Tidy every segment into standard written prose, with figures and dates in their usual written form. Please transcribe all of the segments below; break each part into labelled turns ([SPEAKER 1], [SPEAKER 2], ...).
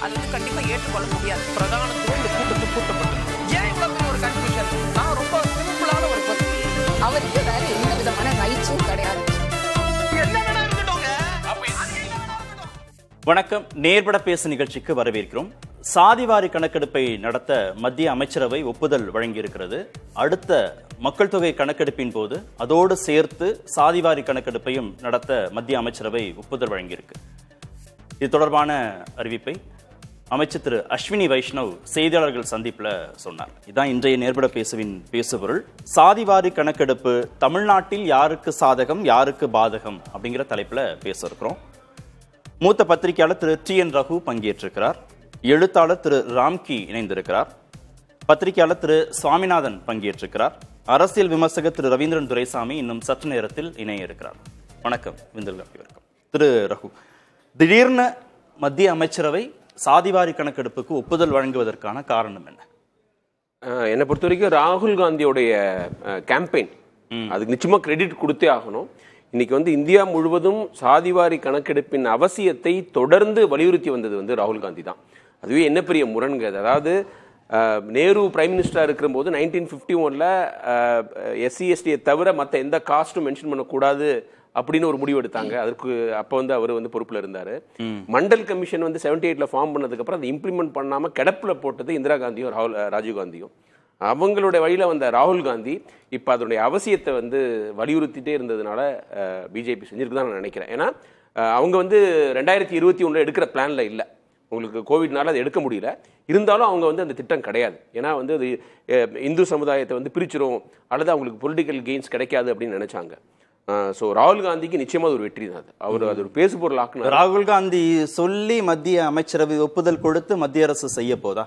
[SPEAKER 1] அது வந்து கண்டிப்பா ஏற்றுக்கொள்ள முடியாது. பிரதானத்துவம் இந்த கூட்டத்துக்கு கூட்டப்பட்டது. ஏன் இவ்வளவு பெரிய ஒரு கன்ஃபியூஷன்? நான் ரொம்ப சிம்பிளான ஒரு பர்சன்.
[SPEAKER 2] அவருக்கு வேற எந்த விதமான ரைட்ஸும் கிடையாது.
[SPEAKER 1] என்ன வேணா இருக்கட்டும்ங்க.
[SPEAKER 3] வணக்கம். நேர்பட பேசு நிகழ்ச்சிக்கு வரவேற்கிறோம். சாதிவாரி கணக்கெடுப்பை நடத்த மத்திய அமைச்சரவை ஒப்புதல் வழங்கியிருக்கிறது. அடுத்த மக்கள் தொகை கணக்கெடுப்பின் போது அதோடு சேர்த்து சாதிவாரி கணக்கெடுப்பையும் நடத்த மத்திய அமைச்சரவை ஒப்புதல் வழங்கியிருக்கு. இது தொடர்பான அறிவிப்பை அமைச்சர் திரு அஸ்வினி வைஷ்ணவ் செய்தியாளர்கள் சந்திப்பில் சொன்னார். இதுதான் இன்றைய நேர்பட பேசுவின் பேசுபொருள். சாதிவாரி கணக்கெடுப்பு தமிழ்நாட்டில் யாருக்கு சாதகம் யாருக்கு பாதகம் அப்படிங்கிற தலைப்பில் பேச இருக்கிறோம். மூத்த பத்திரிகையாளர் திரு TN ரகு பங்கேற்றிருக்கிறார். எழுத்தாளர் திரு ராம்கி இணைந்திருக்கிறார். பத்திரிகையாளர் திரு சுவாமிநாதன் பங்கேற்றிருக்கிறார். அரசியல் விமர்சகர் திரு ரவீந்திரன் துரைசாமி இன்னும் சற்று நேரத்தில் இணைய இருக்கிறார். வணக்கம். வணக்கம் திரு ரகு. திடீர்னு மத்திய அமைச்சரவை சாதிவாரி கணக்கெடுப்புக்கு ஒப்புதல் வழங்குவதற்கான காரணம் என்ன?
[SPEAKER 4] என்னை பொறுத்த வரைக்கும் ராகுல் காந்தியோடைய கேம்பெயின் அதுக்கு நிச்சயமா கிரெடிட் கொடுத்தே ஆகணும். இன்னைக்கு வந்து இந்தியா முழுவதும் சாதிவாரி கணக்கெடுப்பின் அவசியத்தை தொடர்ந்து வலியுறுத்தி வந்தது ராகுல் காந்தி தான். அதுவே என்ன பெரிய முரண்கிறது. அதாவது நேரு பிரைம் மினிஸ்டராக இருக்கிறபோது 1951 SC/STயை தவிர மற்ற எந்த காஸ்ட்டும் மென்ஷன் பண்ணக்கூடாது அப்படின்னு ஒரு முடிவு எடுத்தாங்க. அதற்கு அப்போ வந்து அவர் வந்து பொறுப்பில் இருந்தார். மண்டல் கமிஷன் வந்து 78 ஃபார்ம் பண்ணதுக்கப்புறம் அதை இம்ப்ளிமெண்ட் பண்ணாமல் கிடப்பில் போட்டது இந்திரா காந்தியும் ராஜீவ் காந்தியும். அவங்களுடைய வழியில் வந்த ராகுல் காந்தி இப்போ அதனுடைய அவசியத்தை வந்து வலியுறுத்திட்டே இருந்ததுனால பிஜேபி செஞ்சிருக்கு தான் நான் நினைக்கிறேன். ஏன்னா அவங்க வந்து 2021 எடுக்கிற பிளானில் இல்லை. உங்களுக்கு கோவிட்னால அதை எடுக்க முடியல. இருந்தாலும் அவங்க வந்து அந்த திட்டம் கிடையாது. ஏன்னா வந்து அது இந்து சமுதாயத்தை வந்து பிரிச்சிரும் அல்லது அவங்களுக்கு பொலிட்டிக்கல் கெயின்ஸ் கிடைக்காது அப்படின்னு நினைச்சாங்க. ஸோ ராகுல் காந்திக்கு நிச்சயமாக ஒரு வெற்றி தான். அவர் அது ஒரு பேசு பொருள் ஆக்குனார்.
[SPEAKER 3] ராகுல் காந்தி சொல்லி மத்திய அமைச்சரவை ஒப்புதல் கொடுத்து மத்திய அரசு செய்ய போதா?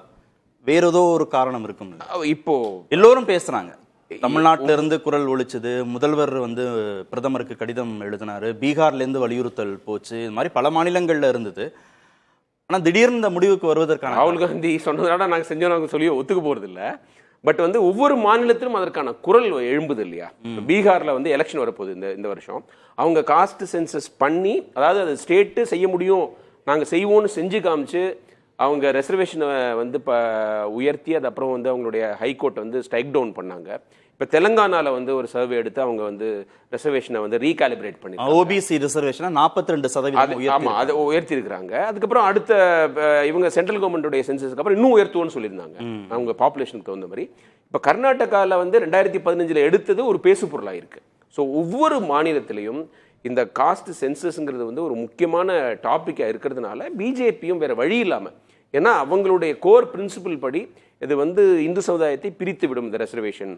[SPEAKER 3] வேற ஏதோ ஒரு காரணம் இருக்கும்.
[SPEAKER 4] இப்போ
[SPEAKER 3] எல்லோரும் பேசுறாங்க. தமிழ்நாட்டில இருந்து குரல் ஒழிச்சது, முதல்வர் வந்து பிரதமருக்கு கடிதம் எழுதினாரு, பீகார்ல இருந்து வலியுறுத்தல் போச்சு, இது மாதிரி பல மாநிலங்கள்ல இருந்தது. ஆனா திடீர்னு இந்த முடிவுக்கு வருவதற்கான
[SPEAKER 4] ராகுல் காந்தி சொன்னதால நாங்கள் செஞ்சோம் நாங்கள் சொல்லி ஒத்துக்க போறது இல்லை. பட் வந்து ஒவ்வொரு மாநிலத்திலும் அதற்கான குரல் எழும்புது இல்லையா? பீகார்ல வந்து எலெக்ஷன் வரப்போகுது இந்த வருஷம். அவங்க காஸ்ட் சென்சஸ் பண்ணி, அதாவது அது ஸ்டேட்டு செய்ய முடியும் நாங்கள் செய்வோம்னு செஞ்சு காமிச்சு அவங்க ரெசர்வேஷனை வந்து உயர்த்தி அது அப்புறம் வந்து அவங்களுடைய ஹைகோர்ட் வந்து ஸ்ட்ரைக் டவுன் பண்ணாங்க. இப்போ தெலங்கானாவில் வந்து ஒரு சர்வே எடுத்து அவங்க வந்து ரெசர்வேஷனை வந்து ரீகாலிபிரேட் பண்ணி
[SPEAKER 3] OBC ரிசர்வேஷனை 42%
[SPEAKER 4] ஆமாம் அதை உயர்த்திருக்கிறாங்க. அதுக்கப்புறம் அடுத்த இவங்க சென்ட்ரல் கவர்மெண்ட்டுடைய சென்சஸ்க்கு அப்புறம் இன்னும் உயர்த்துவோன்னு சொல்லியிருந்தாங்க அவங்க பாப்புலேஷனுக்கு தகுந்த மாதிரி. இப்போ கர்நாடகாவில் வந்து 2015 எடுத்தது ஒரு பேசு பொருளாக இருக்குது. ஸோ ஒவ்வொரு மாநிலத்திலையும் இந்த காஸ்ட் சென்சஸ்ங்கிறது வந்து ஒரு முக்கியமான டாப்பிக்காக இருக்கிறதுனால பிஜேபியும் வேறு வழி இல்லாமல், ஏன்னா அவங்களுடைய கோர் பிரின்சிபிள் படி இது வந்து இந்து சமுதாயத்தை பிரித்து விடும் இந்த ரெசர்வேஷன்.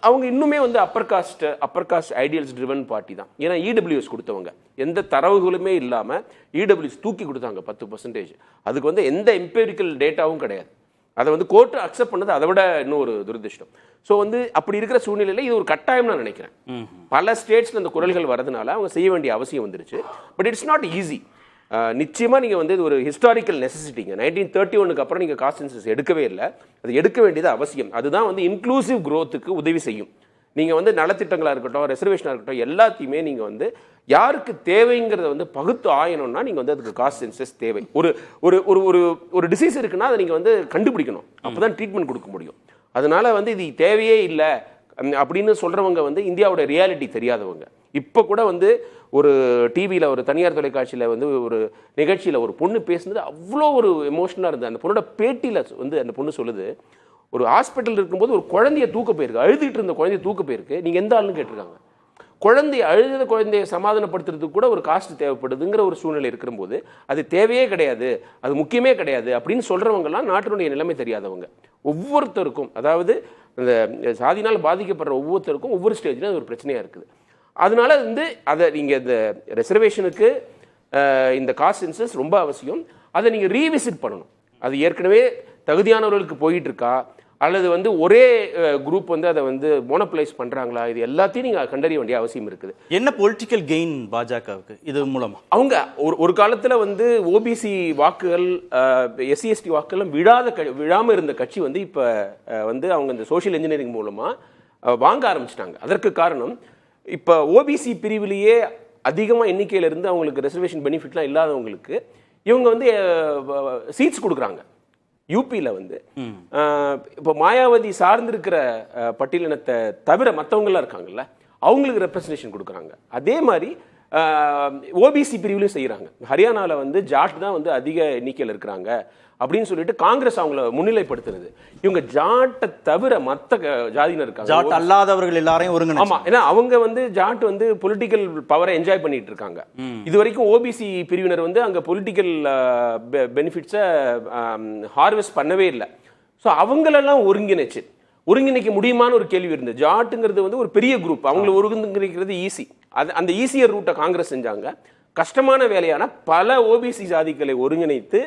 [SPEAKER 4] அவங்க இன்னுமே வந்து upper caste ideals driven party தான். ஏன்னா EWS கொடுத்தவங்க எந்த தரவுகளுமே இல்லாமல் EWS தூக்கி கொடுத்தாங்க 10%. அதுக்கு வந்து எந்த எம்பெரிக்கல் டேட்டாவும் கிடையாது. அதை வந்து கோர்ட்டு அக்செப்ட் பண்ணது அதை விட இன்னும் ஒரு துரதிருஷ்டம். ஸோ வந்து அப்படி இருக்கிற சூழ்நிலையில் இது ஒரு கட்டாயம் நான் நினைக்கிறேன். பல ஸ்டேட்ஸில் இந்த குரல்கள் வரதுனால அவங்க செய்ய வேண்டிய அவசியம் வந்துருச்சு. But it's not easy. நிச்சயமாக நீங்கள் வந்து இது ஒரு ஹிஸ்டாரிக்கல் நெசசிட்டிங்க. 1931 அப்புறம் நீங்கள் காஸ்ட் சென்சஸ் எடுக்கவே இல்லை. அது எடுக்க வேண்டியது அவசியம். அதுதான் வந்து இன்க்ளூசிவ் க்ரோத்துக்கு உதவி செய்யும். நீங்கள் வந்து நலத்திட்டங்களாக இருக்கட்டும், ரெசர்வேஷனாக இருக்கட்டும், எல்லாத்தையுமே நீங்கள் வந்து யாருக்கு தேவைங்கிறத வந்து பகுத்து ஆயணும்னா நீங்கள் வந்து அதுக்கு காஸ்ட் சென்சஸ் தேவை. ஒரு ஒரு ஒரு ஒரு டிசீஸ் இருக்குன்னா அதை நீங்கள் வந்து கண்டுபிடிக்கணும். அப்போ தான் ட்ரீட்மெண்ட் கொடுக்க முடியும். அதனால வந்து இது தேவையே இல்லை அப்படின்னு சொல்கிறவங்க வந்து இந்தியாவோட ரியாலிட்டி தெரியாதவங்க. இப்போ கூட வந்து ஒரு டிவியில் ஒரு தனியார் தொலைக்காட்சியில் வந்து ஒரு நிகழ்ச்சியில் ஒரு பொண்ணு பேசுனது அவ்வளோ ஒரு எமோஷனாக இருந்தது. அந்த பொண்ணோட பேட்டியில் வந்து அந்த பொண்ணு சொல்லுது, ஒரு ஹாஸ்பிட்டல் இருக்கும்போது ஒரு குழந்தைய தூக்க போயிருக்கு, அழுதுகிட்டு இருந்த குழந்தைய தூக்க போயிருக்கு, நீங்கள் எந்த ஆளுன்னு கேட்டிருக்காங்க. அழுத குழந்தைய சமாதானப்படுத்துறதுக்கு கூட ஒரு காஸ்ட் தேவைப்படுதுங்கிற ஒரு சூழ்நிலை இருக்கும்போது அது தேவையே கிடையாது, அது முக்கியமே கிடையாது அப்படின்னு சொல்கிறவங்கலாம் நாட்டினுடைய நிலைமை தெரியாதவங்க. ஒவ்வொருத்தருக்கும், அதாவது இந்த சாதினால் பாதிக்கப்படுற ஒவ்வொருத்தருக்கும் ஒவ்வொரு ஸ்டேஜில் அது ஒரு பிரச்சனையாக இருக்குது. அதனால வந்து அதை நீங்கள் இந்த ரெசர்வேஷனுக்கு இந்த காஸ்ட் சென்சஸ் ரொம்ப அவசியம். அதை நீங்கள் ரீவிசிட் பண்ணணும். அது ஏற்கனவே தகுதியானவர்களுக்கு போயிட்டு இருக்கா அல்லது வந்து ஒரே குரூப் வந்து அதை வந்து மோனோபலைஸ் பண்றாங்களா, இது எல்லாத்தையும் நீங்க கண்டறிய வேண்டிய அவசியம் இருக்குது.
[SPEAKER 3] என்ன பொலிட்டிக்கல் கெயின் பாஜகவுக்கு இது மூலமா?
[SPEAKER 4] அவங்க ஒரு காலத்துல வந்து ஓபிசி வாக்குகள், SC/ST வாக்குகள் விழாம இருந்த கட்சி வந்து இப்ப வந்து அவங்க இந்த சோஷியல் இன்ஜினியரிங் மூலமா வாங்க ஆரம்பிச்சிட்டாங்க. அதற்கு காரணம் இப்ப ஓபிசி பிரிவிலேயே அதிகமா எண்ணிக்கையில இருந்து அவங்களுக்கு ரெசர்வேஷன் பெனிஃபிட்லாம் இல்லாதவங்களுக்கு இவங்க வந்து சீட்ஸ் கொடுக்குறாங்க. யூபியில் வந்து இப்போ மாயாவதி சார்ந்திருக்கிற பட்டியலினத்தை தவிர மற்றவங்களாம் இருக்காங்கல்ல, அவங்களுக்கு ரெப்ரசன்டேஷன் கொடுக்குறாங்க. அதே மாதிரி ஓபிசி பிரிவுலையும் செய்கிறாங்க. ஹரியானாவில் வந்து ஜாட் தான் வந்து அதிக எண்ணிக்கையில் இருக்கிறாங்க அப்படின்னு சொல்லிட்டு காங்கிரஸ் அவங்கள முன்னிலைப்படுத்துறது. இவங்க ஜாட்டை தவிர மற்ற ஜாதியினர் இருக்காங்க,
[SPEAKER 3] ஜாட் அல்லாதவர்கள் எல்லாரையும் ஒருங்கிணைச்சு.
[SPEAKER 4] ஆமா, ஏன்னா அவங்க வந்து ஜாட் வந்து பொலிட்டிக்கல் பவரை என்ஜாய் பண்ணிட்டு இருக்காங்க. இது வரைக்கும் ஓபிசி பிரிவினர் வந்து அங்க பொலிட்டிக்கல் பெனிஃபிட்ஸை ஹார்வெஸ்ட் பண்ணவே இல்லை. ஸோ அவங்களெல்லாம் ஒருங்கிணைக்க முடியுமான்னு ஒரு கேள்வி இருந்தது. ஜாட்டுங்கிறது வந்து ஒரு பெரிய குரூப், அவங்களை ஒருங்கிணைக்கிறது ஈஸி. அந்த ஈஸியர் ரூட்டை காங்கிரஸ் செஞ்சாங்க. கஷ்டமான வேலையான பல ஓபிசி ஜாதிகளை ஒருங்கிணைத்து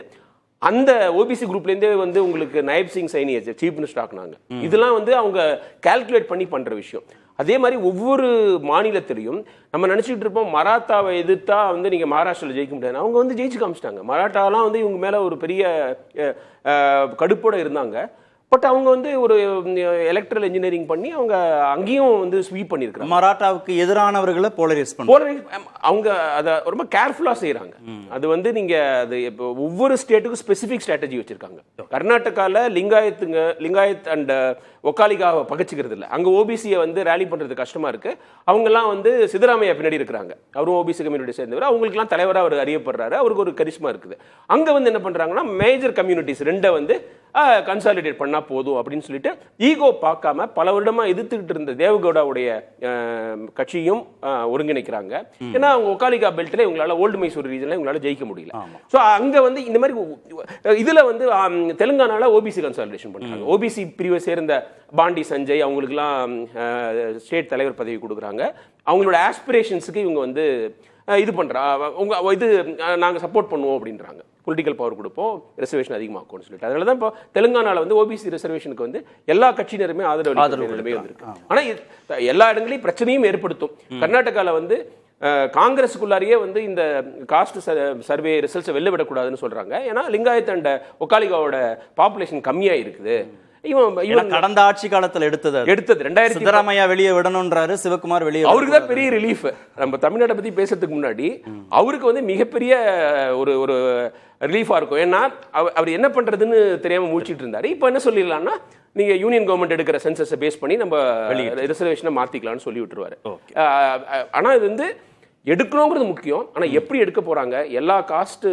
[SPEAKER 4] அந்த ஓபிசி குரூப்லேருந்தே வந்து உங்களுக்கு நயப் சிங் சைனி சீஃப் மினிஸ்டர் ஆக்குனாங்க. இதெல்லாம் வந்து அவங்க கால்குலேட் பண்ணி பண்ற விஷயம். அதே மாதிரி ஒவ்வொரு மாநிலத்திலையும் நம்ம நினைச்சிட்டு இருப்போம் மராத்தாவை எதிர்த்தா வந்து நீங்க மகாராஷ்டிராவில் ஜெயிக்க முடியாது. அவங்க வந்து ஜெயிச்சு காமிச்சிட்டாங்க. மராட்டாலாம் வந்து இவங்க மேல ஒரு பெரிய கடுப்போட இருந்தாங்க. பட் அவங்க வந்து ஒரு எலக்ட்ரல் இன்ஜினியரிங் பண்ணி அவங்க அங்கேயும் வந்து ஸ்வீப் பண்ணியிருக்காங்க.
[SPEAKER 3] மராட்டாவுக்கு எதிரானவர்களை போலரைஸ்
[SPEAKER 4] அவங்க அதை ரொம்ப கேர்ஃபுல்லா செய்யறாங்க. அது வந்து நீங்க அது இப்போ ஒவ்வொரு ஸ்டேட்டுக்கும் ஸ்பெசிபிக் ஸ்ட்ராட்டஜி வச்சிருக்காங்க. கர்நாடகால லிங்காயத் அண்ட் ஒக்காலிகாவை பகச்சிக்கிறது இல்லை. அங்க ஓபிசியை வந்து ரேலி பண்றது கஷ்டமா இருக்கு. அவங்க எல்லாம் வந்து சித்தராமையா பின்னாடி இருக்கிறாங்க. அவரும் ஓபிசி கம்யூனிட்டி சேர்ந்தவர். அவங்களுக்கு எல்லாம் தலைவராக அவர் அறியப்படுறாரு. அவருக்கு ஒரு கரிஷ்மா இருக்குது. அங்க வந்து என்ன பண்றாங்கன்னா மேஜர் கம்யூனிட்டிஸ் ரெண்டை வந்து கன்சாலிடேட் பண்ணா போதும் அப்படின்னு சொல்லிட்டு ஈகோ பார்க்காம பல வருடமா எதிர்த்துக்கிட்டு இருந்த தேவகவுடாவுடைய கட்சியும் ஒருங்கிணைக்கிறாங்க. ஏன்னா அவங்க ஒக்காலிகா பெல்ட்ல இவங்களால ஓல்டு மைசூர் ரீஜன்ல இவங்களால ஜெயிக்க முடியல. சோ அங்க வந்து இந்த மாதிரி இதுல வந்து தெலுங்கானால ஓபிசி கன்சாலிடேஷன் பண்றாங்க. ஓபிசி பிரிவை சேர்ந்த பாண்டி சஞ்சய் அவங்களுக்குலாம் ஸ்டேட் தலைவர் பதவி கொடுக்குறாங்க. அவங்களோட ஆஸ்பிரேஷன்ஸுக்கு இவங்க வந்து இது பண்றா இது நாங்க சப்போர்ட் பண்ணுவோம் அப்படின்றாங்க. பொலிட்டிக்கல் பவர் கொடுப்போம், ரிசர்வேஷன் அதிகமாக்கும்னு சொல்லிட்டு. அதனால தான் இப்போ தெலுங்கானால வந்து ஓபிசி ரிசர்வேஷனுக்கு வந்து எல்லா கட்சியினருமே ஆதரவு வந்திருக்கு. ஆனா எல்லா இடங்களையும் பிரச்சனையும் ஏற்படுத்தும். கர்நாடகால வந்து காங்கிரஸுக்குள்ளாரியே வந்து இந்த காஸ்ட் சர்வே ரிசல்ட்ஸை வெளில விடக்கூடாதுன்னு சொல்றாங்க. ஏன்னா லிங்காயத் அண்ட் ஒக்காலிகாவோட பாப்புலேஷன் கம்மியா இருக்குது.
[SPEAKER 3] இவன் கடந்த ஆட்சி காலத்துல எடுத்தது 2000 சித்தராமையா வெளியே விடணும்ன்றாரு, சிவகுமார் வெளியே.
[SPEAKER 4] அவருக்கு தான் பெரிய ரிலீஃப். நம்ம தமிழ்நாட்டை பத்தி பேசுறதுக்கு முன்னாடி அவருக்கு வந்து மிகப்பெரிய ஒரு ரிலீஃபா இருக்கும். ஏன்னா அவர் என்ன பண்றதுன்னு தெரியாம முடிச்சிட்டு இருந்தாரு. இப்ப என்ன சொல்லிடலாம்னா நீங்க யூனியன் கவர்மெண்ட் எடுக்கிற சென்சஸை பேஸ் பண்ணி நம்ம ரிசர்வேஷனை மாத்திக்கலாம்னு சொல்லி விட்டுருவாரு. ஆனா இது வந்து எடுக்கணுங்கிறது முக்கியம். ஆனா எப்படி எடுக்க போறாங்க, எல்லா காஸ்ட்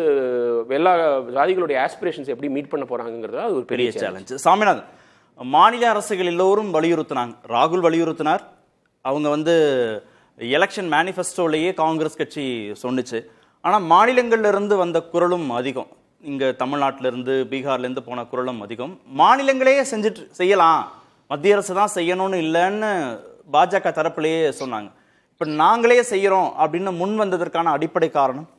[SPEAKER 4] எல்லா ஜாதிகளுடைய ஆஸ்பிரேஷன்ஸ் எப்படி மீட் பண்ண போறாங்கிறது அது ஒரு பெரிய சேலஞ்ச்.
[SPEAKER 3] சாமிநாதன், மாநில அரசுகள் எல்லோரும் வலியுறுத்தினாங்க, ராகுல் வலியுறுத்தினார். அவங்க வந்து எலெக்ஷன் மேனிஃபெஸ்டோலேயே காங்கிரஸ் கட்சி சொன்னிச்சு. ஆனா மாநிலங்கள்ல இருந்து வந்த குரலும் அதிகம். இங்க தமிழ்நாட்டில இருந்து பீகார்ல இருந்து போன குரலும் அதிகம். மாநிலங்களே செய்யலாம், மத்திய அரசு தான் செய்யணும்னு இல்லைன்னு பாஜக தரப்புலேயே சொன்னாங்க. இப்ப நாங்களே செய்யறோம் அப்படின்னு முன் வந்ததற்கான அடிப்படை காரணம்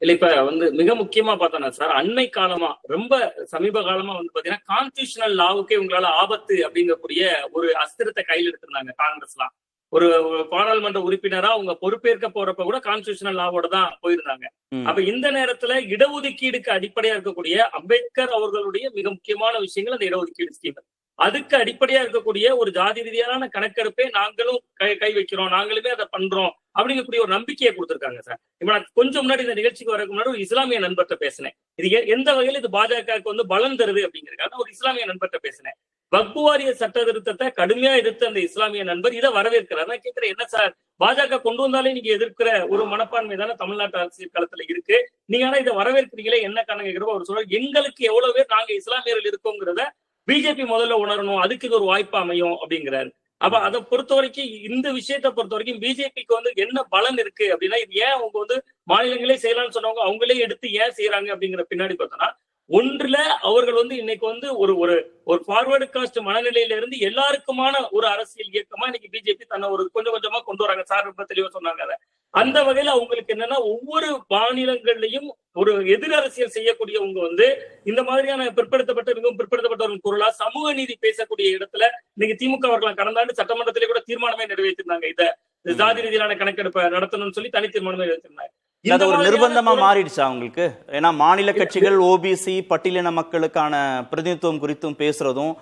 [SPEAKER 5] இல்ல, இப்ப வந்து மிக முக்கியமா பார்த்தோம்னா சார், அண்மை காலமா ரொம்ப சமீப காலமா வந்து பாத்தீங்கன்னா கான்ஸ்டிடியூஷனல் லாவுக்கே உங்களால ஆபத்து அப்படிங்கக்கூடிய ஒரு அஸ்திரத்தை கையில் எடுத்திருந்தாங்க காங்கிரஸ்லாம். ஒரு பாராளுமன்ற உறுப்பினரா அவங்க பொறுப்பேற்க போறப்ப கூட கான்ஸ்டிடியூஷனல் லாவோட தான் போயிருந்தாங்க. அப்ப இந்த நேரத்துல இடஒதுக்கீடுக்கு அடிப்படையா இருக்கக்கூடிய அம்பேத்கர் அவர்களுடைய மிக முக்கியமான விஷயங்கள் அந்த இடஒதுக்கீடு ஸ்கீம். அதுக்கு அடிப்படையா இருக்கக்கூடிய ஒரு ஜாதி ரீதியான கணக்கெடுப்பை நாங்களும் கை வைக்கிறோம், நாங்களுமே அதை பண்றோம் அப்படிங்கக்கூடிய ஒரு நம்பிக்கையை கொடுத்திருக்காங்க சார். இப்ப நான் கொஞ்சம் முன்னாடி இந்த நிகழ்ச்சிக்கு வரக்கு முன்னாடி ஒரு இஸ்லாமிய நண்பர்கிட்ட பேசினேன். இது எந்த வகையில இது பாஜகவுக்கு வந்து பலம் தருது அப்படிங்கிறதுக்காக ஒரு இஸ்லாமிய நண்பர்கிட்ட பேசினேன். வக்பு வாரிய சட்ட திருத்தத்தை கடுமையா எதிர்த்து அந்த இஸ்லாமிய நண்பர் இதை வரவேற்கிறார். நான் கேட்கிறேன், என்ன சார் பாஜக கொண்டு வந்தாலே நீங்க எதிர்க்கிற ஒரு மனப்பான்மை தானே தமிழ்நாட்டு அரசியல் களத்துல இருக்கு, நீங்க ஆனா இதை வரவேற்கிறீங்களே என்ன காரணம் கேட்கிறப்ப அவர் சொல்ற, எங்களுக்கு எவ்வளவு பேர் நாங்க இஸ்லாமியர்கள் இருக்கோங்கிறத பிஜேபி முதல்ல உணரணும், அதுக்கு இது ஒரு வாய்ப்பு அமையும் அப்படிங்கிறாரு. அப்ப அதை பொறுத்த வரைக்கும் இந்த விஷயத்தை பொறுத்த வரைக்கும் பிஜேபிக்கு வந்து என்ன பலன் இருக்கு அப்படின்னா, இது ஏன் அவங்க வந்து மாநிலங்களே செய்யலாம்னு சொன்னவங்க அவங்களே எடுத்து ஏன் செய்யறாங்க அப்படிங்கிற பின்னாடி பார்த்தோம்னா, ஒன்றுல அவர்கள் வந்து இன்னைக்கு வந்து ஒரு ஃபார்வர்டு காஸ்ட் மனநிலையில இருந்து எல்லாருக்குமான ஒரு அரசியல் இயக்கமா இன்னைக்கு பிஜேபி தன்னை ஒரு கொஞ்சம் கொஞ்சமா கொண்டு வராங்க. சார் ரொம்ப தெளிவா சொன்னாங்க. அதை அந்த வகையில அவங்களுக்கு என்னன்னா ஒவ்வொரு மாநிலங்கள்லயும் ஒரு எதிர் அரசியல் செய்யக்கூடியவங்க வந்து இந்த மாதிரியான பிற்படுத்தப்பட்ட மிகவும் பிற்படுத்தப்பட்டவர்கள் குரலா சமூக நீதி பேசக்கூடிய இடத்துல இன்னைக்கு திமுக அவர்கள் கடந்த ஆண்டு சட்டமன்றத்திலே கூட தீர்மானமே நிறைவேற்றிருந்தாங்க. இதை ஜாதி ரீதியிலான கணக்கெடுப்பை நடத்தணும்னு சொல்லி தனி தீர்மானமே நிறைவேற்றிருந்தாங்க.
[SPEAKER 3] அது ஒரு நிர்பந்தமா மாறிடுச்சு அவங்களுக்கு. ஏன்னா மாநில கட்சிகள் ஓபிசி பட்டியலின மக்களுக்கான பிரதிநிதித்துவம் குறித்தும் பேசுறதும்,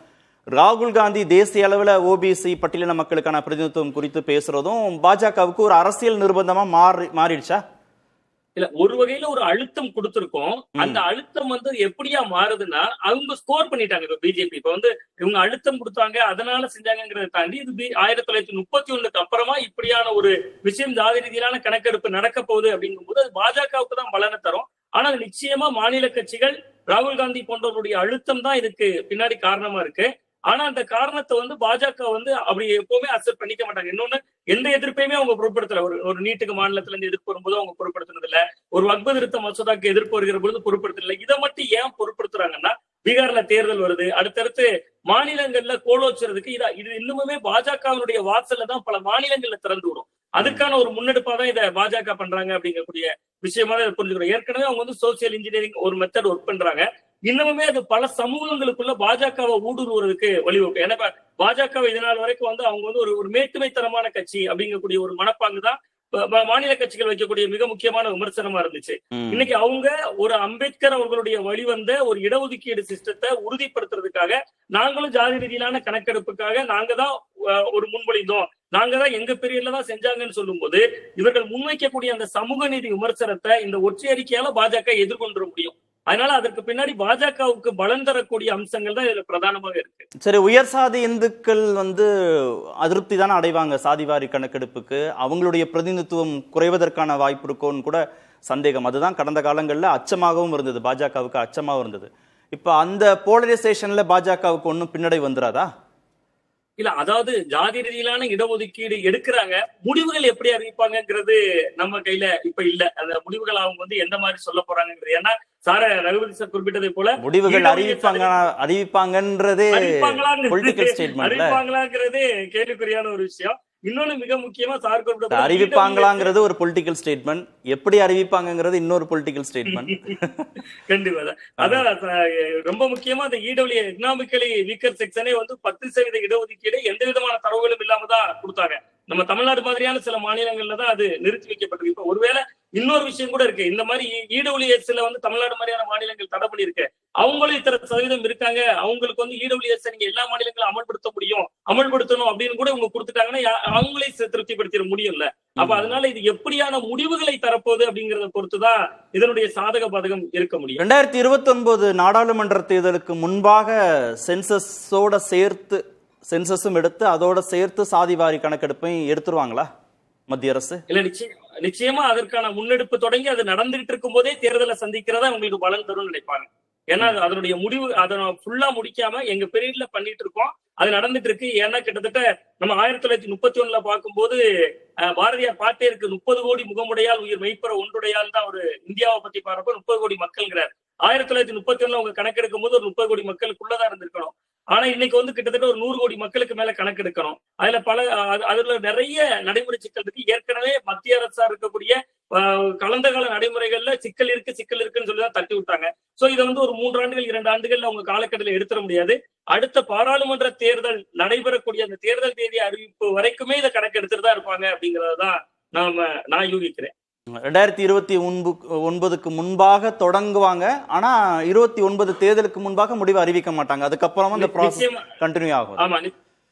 [SPEAKER 3] ராகுல் காந்தி தேசிய அளவில் ஓபிசி பட்டியலின மக்களுக்கான பிரதிநிதித்துவம் குறித்து பேசுறதும் பாஜகவுக்கு ஒரு அரசியல் நிர்பந்தமா மாறிடுச்சா?
[SPEAKER 5] இல்ல ஒரு வகையில ஒரு அழுத்தம் கொடுத்திருக்கோம். அந்த அழுத்தம் வந்து எப்படியா மாறுதுன்னா அவங்க ஸ்கோர் பண்ணிட்டாங்க. இப்ப பிஜேபி இப்ப வந்து இவங்க அழுத்தம் கொடுத்தாங்க அதனால செஞ்சாங்கிறத தாண்டி இது 1931 அப்புறமா இப்படியான ஒரு விஷயம் ஜாதி ரீதியிலான கணக்கெடுப்பு நடக்க போகுது அப்படிங்கும் போது அது பாஜகவுக்கு தான் பலனை தரும். ஆனால் நிச்சயமா மாநில கட்சிகள் ராகுல் காந்தி போன்றவருடைய அழுத்தம் தான் இதுக்கு பின்னாடி காரணமா இருக்கு. ஆனா அந்த காரணத்தை வந்து பாஜக வந்து அப்படி எப்பவுமே அக்செப்ட் பண்ணிக்க மாட்டாங்க. இன்னொன்னு எந்த எதிர்ப்பையுமே அவங்க பொருட்படுத்தல. ஒரு நீட்டுக்கு மாநிலத்துல இருந்து எதிர்ப்பு வரும்போது அவங்க பொருட்படுத்தினது இல்ல. ஒரு வக்பு திருத்த மசோதாக்கு எதிர்ப்பு வருகிற பொழுது பொருட்படுத்தல. இதை மட்டும் ஏன் பொருட்படுத்துறாங்கன்னா பீகார்ல தேர்தல் வருது, அடுத்தடுத்து மாநிலங்கள்ல கோலோச்சுறதுக்கு இது இன்னுமே பாஜகவினுடைய வாசல்ல தான் பல மாநிலங்கள்ல திறந்து விடும். அதுக்கான ஒரு முன்னெடுப்பா தான் இதை பாஜக பண்றாங்க அப்படிங்கக்கூடிய விஷயமா தான் புரிஞ்சுக்கிறோம். ஏற்கனவே அவங்க வந்து சோசியல் இன்ஜினியரிங் ஒரு மெத்தட் ஒர்க் பண்றாங்க. இன்னமுமே அது பல சமூகங்களுக்குள்ள பாஜகவை ஊடுருவதற்கு வழிவகுக்கும். ஏன்னா பாஜக இதனால் வரைக்கும் வந்து அவங்க வந்து ஒரு மேட்டுமைத்தனமான கட்சி அப்படிங்கக்கூடிய ஒரு மனப்பாங்கு தான் மாநில கட்சிகள் வைக்கக்கூடிய மிக முக்கியமான விமர்சனமா இருந்துச்சு. இன்னைக்கு அவங்க ஒரு அம்பேத்கர் அவர்களுடைய வழிவந்த ஒரு இடஒதுக்கீடு சிஸ்டத்தை உறுதிப்படுத்துறதுக்காக நாங்களும் ஜாதி ரீதியிலான கணக்கெடுப்புக்காக நாங்க தான் ஒரு முன்மொழிந்தோம், நாங்க தான் எங்க பீரியட்ல தான் செஞ்சாங்கன்னு சொல்லும் போது இவர்கள் முன்வைக்கக்கூடிய அந்த சமூக நீதி விமர்சனத்தை இந்த ஒற்றை அறிக்கையால பாஜக எதிர்கொண்டு முடியும். அதனால அதற்கு பின்னாடி பாஜகவுக்கு பலன் தரக்கூடிய அம்சங்கள் தான் இதுல பிரதானமாக இருக்கு.
[SPEAKER 3] சரி, உயர் சாதி இந்துக்கள் வந்து அதிருப்தி தானே அடைவாங்க சாதிவாரி கணக்கெடுப்புக்கு. அவங்களுடைய பிரதிநிதித்துவம் குறைவதற்கான வாய்ப்பு இருக்கோன்னு கூட சந்தேகம். அதுதான் கடந்த காலங்களில் அச்சமாகவும் இருந்தது, பாஜகவுக்கு அச்சமாகவும் இருந்தது. இப்ப அந்த போலரைசேஷன்ல பாஜகவுக்கு ஒன்றும் பின்னடைவு வந்துடாதா?
[SPEAKER 5] இல்ல, அதாவது ஜாதி ரீதியிலான இடஒதுக்கீடு எடுக்கிறாங்க, முடிவுகள் எப்படி அறிவிப்பாங்கிறது நம்ம கையில இப்ப இல்ல. அந்த முடிவுகள் அவங்க வந்து எந்த மாதிரி சொல்ல போறாங்கிறது. ஏன்னா ரகுபதி சார் குறிப்பிட்டதை போல
[SPEAKER 3] முடிவுகள் அறிவிப்பாங்கன்றதே
[SPEAKER 5] அறிவிப்பாங்களாங்கிறது கேள்விக்குறியான ஒரு விஷயம். இன்னொன்னு மிக முக்கியமா சார் குறிப்பிட்ட
[SPEAKER 3] அறிவிப்பாங்களாங்கிறது ஒரு பொலிட்டிக்கல் ஸ்டேட்மெண்ட், எப்படி அறிவிப்பாங்கிறது இன்னொரு பொலிட்டிக்கல் ஸ்டேட்மெண்ட்.
[SPEAKER 5] கண்டிப்பா அதான் ரொம்ப முக்கியமா அந்த இடபிள்யூ எக்கனாமிக்கலி வீக்கர் செக்ஷனே வந்து 10% இடஒதுக்கீடு எந்த விதமான தரவுகளும் இல்லாம தான் கொடுத்தாங்க. நம்ம தமிழ்நாடு மாதிரியான சில மாநிலங்கள்ல தான் அது நிறுத்தி வைக்கப்பட்டிருக்கு. இப்ப ஒருவேளை இன்னொரு விஷயம் கூட இருக்கு. இந்த மாதிரி இடபிள்யூஎஸ்ல வந்து தமிழ்நாடு மாதிரியான மாநிலங்கள் தடை பண்ணிருக்கு. அவங்களும் இத்தனை சதவீதம் இருக்காங்க, அவங்களுக்கு வந்து இடபிள்யூஎஸ் நீங்க எல்லா மாநிலங்களும் அமல்படுத்த முடியும், அமல்படுத்தணும் அப்படின்னு கூட இவங்க கொடுத்துட்டாங்கன்னா அவங்களே திருப்திப்படுத்திட முடியும்ல. அப்ப அதனால இது எப்படியான முடிவுகளை தரப்போகுது அப்படிங்கறத பொறுத்துதான் இதனுடைய சாதக பாதகம் இருக்க முடியும்.
[SPEAKER 3] 2029 நாடாளுமன்ற தேர்தலுக்கு முன்பாக சென்சஸோட சேர்த்து சென்சஸும் எடுத்து அதோட சேர்த்து சாதிவாரி கணக்கெடுப்பையும் எடுத்துருவாங்களா மத்திய அரசு?
[SPEAKER 5] இல்ல, நிச்சயமா அதற்கான முன்னெடுப்பு தொடங்கி அது நடந்துகிட்டு இருக்கும் போதே தேர்தலை சந்திக்கிறதா உங்களுக்கு பலன் தரும் நினைப்பாங்க. ஏன்னா அதனுடைய முடிவு அதை ஃபுல்லா முடிக்காம எங்க பீரியட்ல பண்ணிட்டு இருக்கோம், அது நடந்துட்டு இருக்கு. ஏன்னா கிட்டத்தட்ட நம்ம 1931 பார்க்கும்போது பாரதியார் பாட்டே இருக்கு, 30 கோடி முகமுடையால் உயிர் மெய்ப்பெற ஒன்றுடையால் தான் ஒரு இந்தியாவை பத்தி பாருப்ப 30 கோடி மக்கள்ங்கிறார். 1931 அவங்க கணக்கெடுக்கும் போது ஒரு 30 கோடி மக்களுக்குள்ளதான் இருந்திருக்கணும். ஆனா இன்னைக்கு வந்து கிட்டத்தட்ட ஒரு 100 கோடி மக்களுக்கு மேல கணக்கெடுக்கணும். அதுல நிறைய நடைமுறை சிக்கல் இருக்கு. ஏற்கனவே மத்திய அரசா இருக்கக்கூடிய கலந்த கால நடைமுறைகள்ல சிக்கல் இருக்குன்னு சொல்லிதான் தட்டி விட்டாங்க. சோ இதை வந்து ஒரு 3 ஆண்டுகள் 2 ஆண்டுகள்ல அவங்க காலக்கட்டத்தில் எடுத்துட முடியாது. அடுத்த பாராளுமன்ற தேர்தல் நடைபெறக்கூடிய அந்த தேர்தல் தேதி அறிவிப்பு வரைக்குமே இதை கணக்கெடுத்துட்டு தான் இருப்பாங்க அப்படிங்கறதான் நான் யூகிக்கிறேன்.
[SPEAKER 3] 2029க்கு முன்பாக தொடங்குவாங்க. ஆனா 29 தேர்தலுக்கு முன்பாக முடிவு அறிவிக்க மாட்டாங்க. அதுக்கப்புறமா அந்த ப்ராசஸ் கண்டினியூ ஆகும்.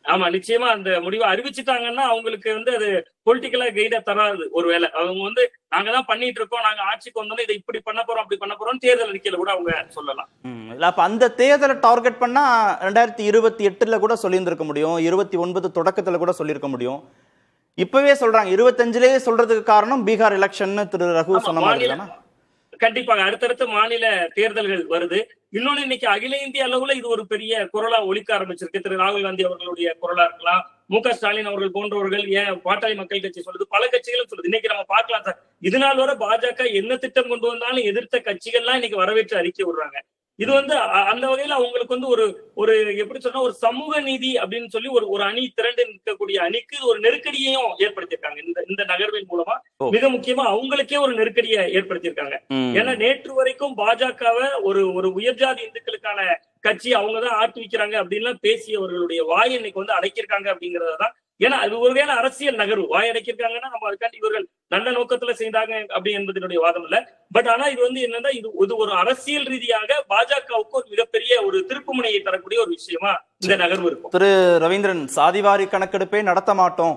[SPEAKER 5] ஆமா, நிச்சயமா அந்த முடிவை அறிவிச்சுட்டாங்கன்னா அவங்களுக்கு வந்து அது பொலிட்டிக்கலா கைடா தராது. ஒருவேளை அவங்க வந்து நாங்க தான் பண்ணிட்டு இருக்கோம், நாங்க ஆட்சிக்கு வந்தோம், இதை இப்படி பண்ண போறோம் அப்படி பண்ண போறோம் தேர்தல் அறிக்கையில கூட அவங்க சொல்லலாம்.
[SPEAKER 3] அப்ப அந்த தேர்தலை டார்கெட் பண்ணா 2028 கூட சொல்லியிருந்திருக்க முடியும், 29 தொடக்கத்துல கூட சொல்லியிருக்க முடியும். இப்பவே சொல்றாங்க 25லயே சொல்றதுக்கு காரணம் பீகார் எலெக்ஷன் திரு ரகு சொன்ன மாதிரி தானா?
[SPEAKER 5] கண்டிப்பாக அடுத்தடுத்த மாநில தேர்தல்கள் வருது. இன்னொன்னு இன்னைக்கு அகில இந்திய அளவுல இது ஒரு பெரிய குரலா ஒலிக்க ஆரம்பிச்சிருக்கு. திரு ராகுல் காந்தி அவர்களுடைய குரலா இருக்கலாம், மு.க. ஸ்டாலின் அவர்கள் போன்றவர்கள், ஏன் பாட்டாளி மக்கள் கட்சி சொல்லுது, பல கட்சிகளும் சொல்லுது. இன்னைக்கு நம்ம பார்க்கலாம் சார், இதனால் வரை பாஜக என்ன திட்டம் கொண்டு வந்தாலும் எதிர்த்த கட்சிகள்லாம் இன்னைக்கு வரவேற்று அறிக்கை விடுறாங்க. இது வந்து அந்த வகையில அவங்களுக்கு வந்து ஒரு எப்படி சொன்னா ஒரு சமூக நீதி அப்படின்னு சொல்லி ஒரு அணி திரண்டு நிற்கக்கூடிய அணிக்கு ஒரு நெருக்கடியையும் ஏற்படுத்தியிருக்காங்க. இந்த நகர்வின் மூலமா மிக முக்கியமா அவங்களுக்கே ஒரு நெருக்கடியை ஏற்படுத்தியிருக்காங்க. ஏன்னா நேற்று வரைக்கும் பாஜகவை ஒரு உயர்ஜாதி இந்துக்களுக்கான கட்சி அவங்கதான் ஆட்டுவிக்கிறாங்க அப்படின்லாம் பேசியவர்களுடைய வாய் இன்னைக்கு வந்து அடைக்கிருக்காங்க அப்படிங்கறதான். ஏன்னா அது ஒருவேளை அரசியல் நகர்வு, வாய் அடைக்கிருக்காங்கன்னா நம்ம அதுக்காண்டி இவர்கள் நல்ல நோக்கத்துல செய்தாங்க அப்படி என்பதனுடைய வாதம் இல்ல. பட் ஆனா இது வந்து என்னன்னா இது ஒரு அரசியல் ரீதியாக பாஜகவுக்கு ஒரு மிகப்பெரிய ஒரு திருப்பு முனையை தரக்கூடிய ஒரு விஷயமா இந்த நகர்வு இருக்கும்.
[SPEAKER 3] திரு ரவீந்திரன், சாதிவாரி கணக்கெடுப்பே நடத்த மாட்டோம்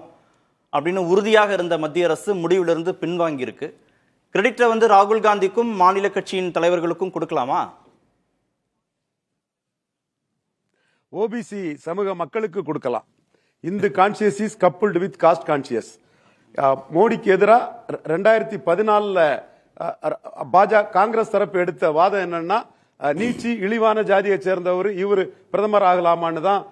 [SPEAKER 3] அப்படின்னு உறுதியாக இருந்த மத்திய அரசு முடிவிலிருந்து பின்வாங்கி இருக்கு. கிரெடிட்டை வந்து ராகுல் காந்திக்கும் மாநில கட்சியின் தலைவர்களுக்கும் கொடுக்கலாமா?
[SPEAKER 6] ஓபிசி சமூக மக்களுக்கு கொடுக்கலாம். Hindu conscious is coupled with cost conscious. மோடிக்கு எதிராக 2014 பாஜக காங்கிரஸ் தரப்பு எடுத்த வாதம் என்னன்னா, நீச்சி இழிவான ஜாதியை சேர்ந்தவர் இவர் பிரதமர் ஆகலாமான்னு தான்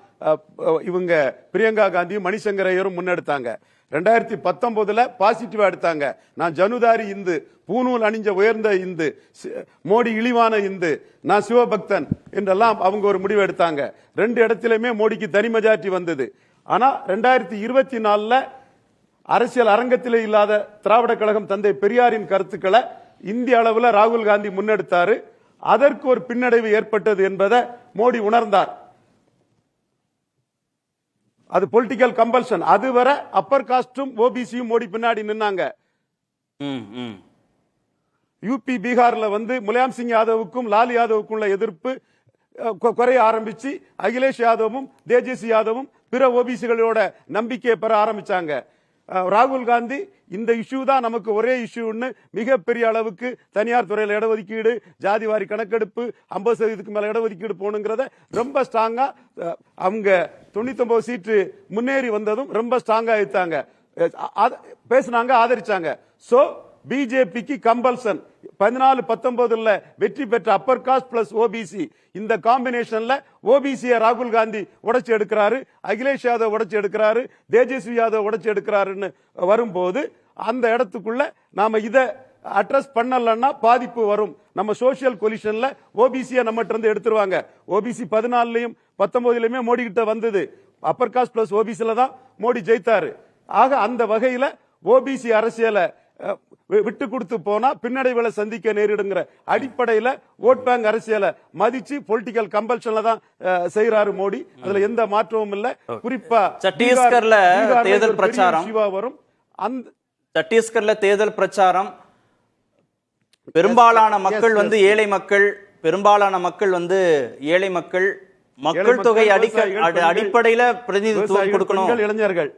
[SPEAKER 6] இவங்க பிரியங்கா காந்தியும் மணிசங்கர் ஐயரும் முன்னெடுத்தாங்க. 2019 பாசிட்டிவா எடுத்தாங்க. நான் ஜனுதாரி இந்து, பூநூல் அணிஞ்ச உயர்ந்த இந்து, மோடி இழிவான இந்து, நான் சிவபக்தன் என்றெல்லாம் அவங்க ஒரு முடிவு எடுத்தாங்க. 2 இடத்திலுமே மோடிக்கு தனி மெஜாரிட்டி வந்தது. ஆனா 2024 அரசியல் அரங்கத்திலே இல்லாத திராவிட கழகம் தந்தை பெரியாரின் கருத்துக்களை இந்திய அளவில் ராகுல் காந்தி முன்னெடுத்தாரு. அதற்கு ஒரு பின்னடைவு ஏற்பட்டது என்பதை மோடி உணர்ந்தார். அது பொலிட்டிக்கல் கம்பல்ஷன். அதுவரை அப்பர் காஸ்டும் ஓபிசியும் மோடி பின்னாடி நின்னாங்க. யூபி பீகார்ல வந்து முலாயம் சிங் யாதவுக்கும் லால் யாதவுக்கும் உள்ள எதிர்ப்பு குறைய ஆரம்பிச்சு அகிலேஷ் யாதவும் தேஜஸ்வி யாதவும் பிற ஓபிசிகளோட நம்பிக்கையை பெற ஆரம்பிச்சாங்க. ராகுல் காந்தி இந்த இஷ்யூ தான் நமக்கு ஒரே இஷ்யூன்னு மிகப்பெரிய அளவுக்கு தனியார் துறையில் இடஒதுக்கீடு, ஜாதிவாரி கணக்கெடுப்பு, 50% மேல இடஒதுக்கீடு போகணுங்கிறத ரொம்ப ஸ்ட்ராங்கா அவங்க 99 சீட்டு முன்னேறி வந்ததும் ரொம்ப ஸ்ட்ராங்கா எடுத்தாங்க, பேசினாங்க, ஆதரிச்சாங்க. சோ பிஜேபிக்கு கம்பல்சன் 14-19 வெற்றி பெற்ற அப்பர் காஸ்ட் பிளஸ் ஓபிசி இந்த காம்பினேஷன்ல ஓபிசியை ராகுல் காந்தி உடைச்சு எடுக்கிறாரு, அகிலேஷ் யாதவ் உடைச்சு எடுக்கிறாரு, தேஜஸ்வி யாதவ் உடைச்சு எடுக்கிறாருன்னு வரும்போது அந்த இடத்துக்குள்ள நாம இதை அட்ரஸ் பண்ணலன்னா பாதிப்பு வரும். நம்ம சோசியல் கொலிஷன்ல ஓபிசியை நம்மகிட்ட இருந்து எடுத்துருவாங்க. ஓபிசி 14லயும் 19லயுமே மோடி கிட்ட வந்தது. அப்பர் காஸ்ட் பிளஸ் ஓபிசில தான் மோடி ஜெயித்தாரு. ஆக அந்த வகையில ஓபிசி அரசியலை விட்டு கொடுத்து போனா பின்னடைவுகளை சந்திக்க நேரிடுங்கிற அடிப்படையில ஓட் பேங்க் அரசியலை மதிச்சு பொலிட்டிக்கல் கம்பல்ஷன்ல தான் செய்யறாரு மோடி. அதுல எந்த மாற்றமும் இல்ல. குறிப்பா
[SPEAKER 3] சத்தீஸ்கர்ல தேர்தல் பிரச்சாரம்
[SPEAKER 6] வரும். அந்த
[SPEAKER 3] சத்தீஸ்கர்ல தேர்தல் பிரச்சாரம் பெரும்பாலான மக்கள் வந்து ஏழை மக்கள், பெரும்பாலான மக்கள் வந்து ஏழை மக்கள், மக்கள் தொகை அடிப்படையில பிரதிநிதித்துவம் கொடுக்கணும்.
[SPEAKER 6] இளைஞர்கள்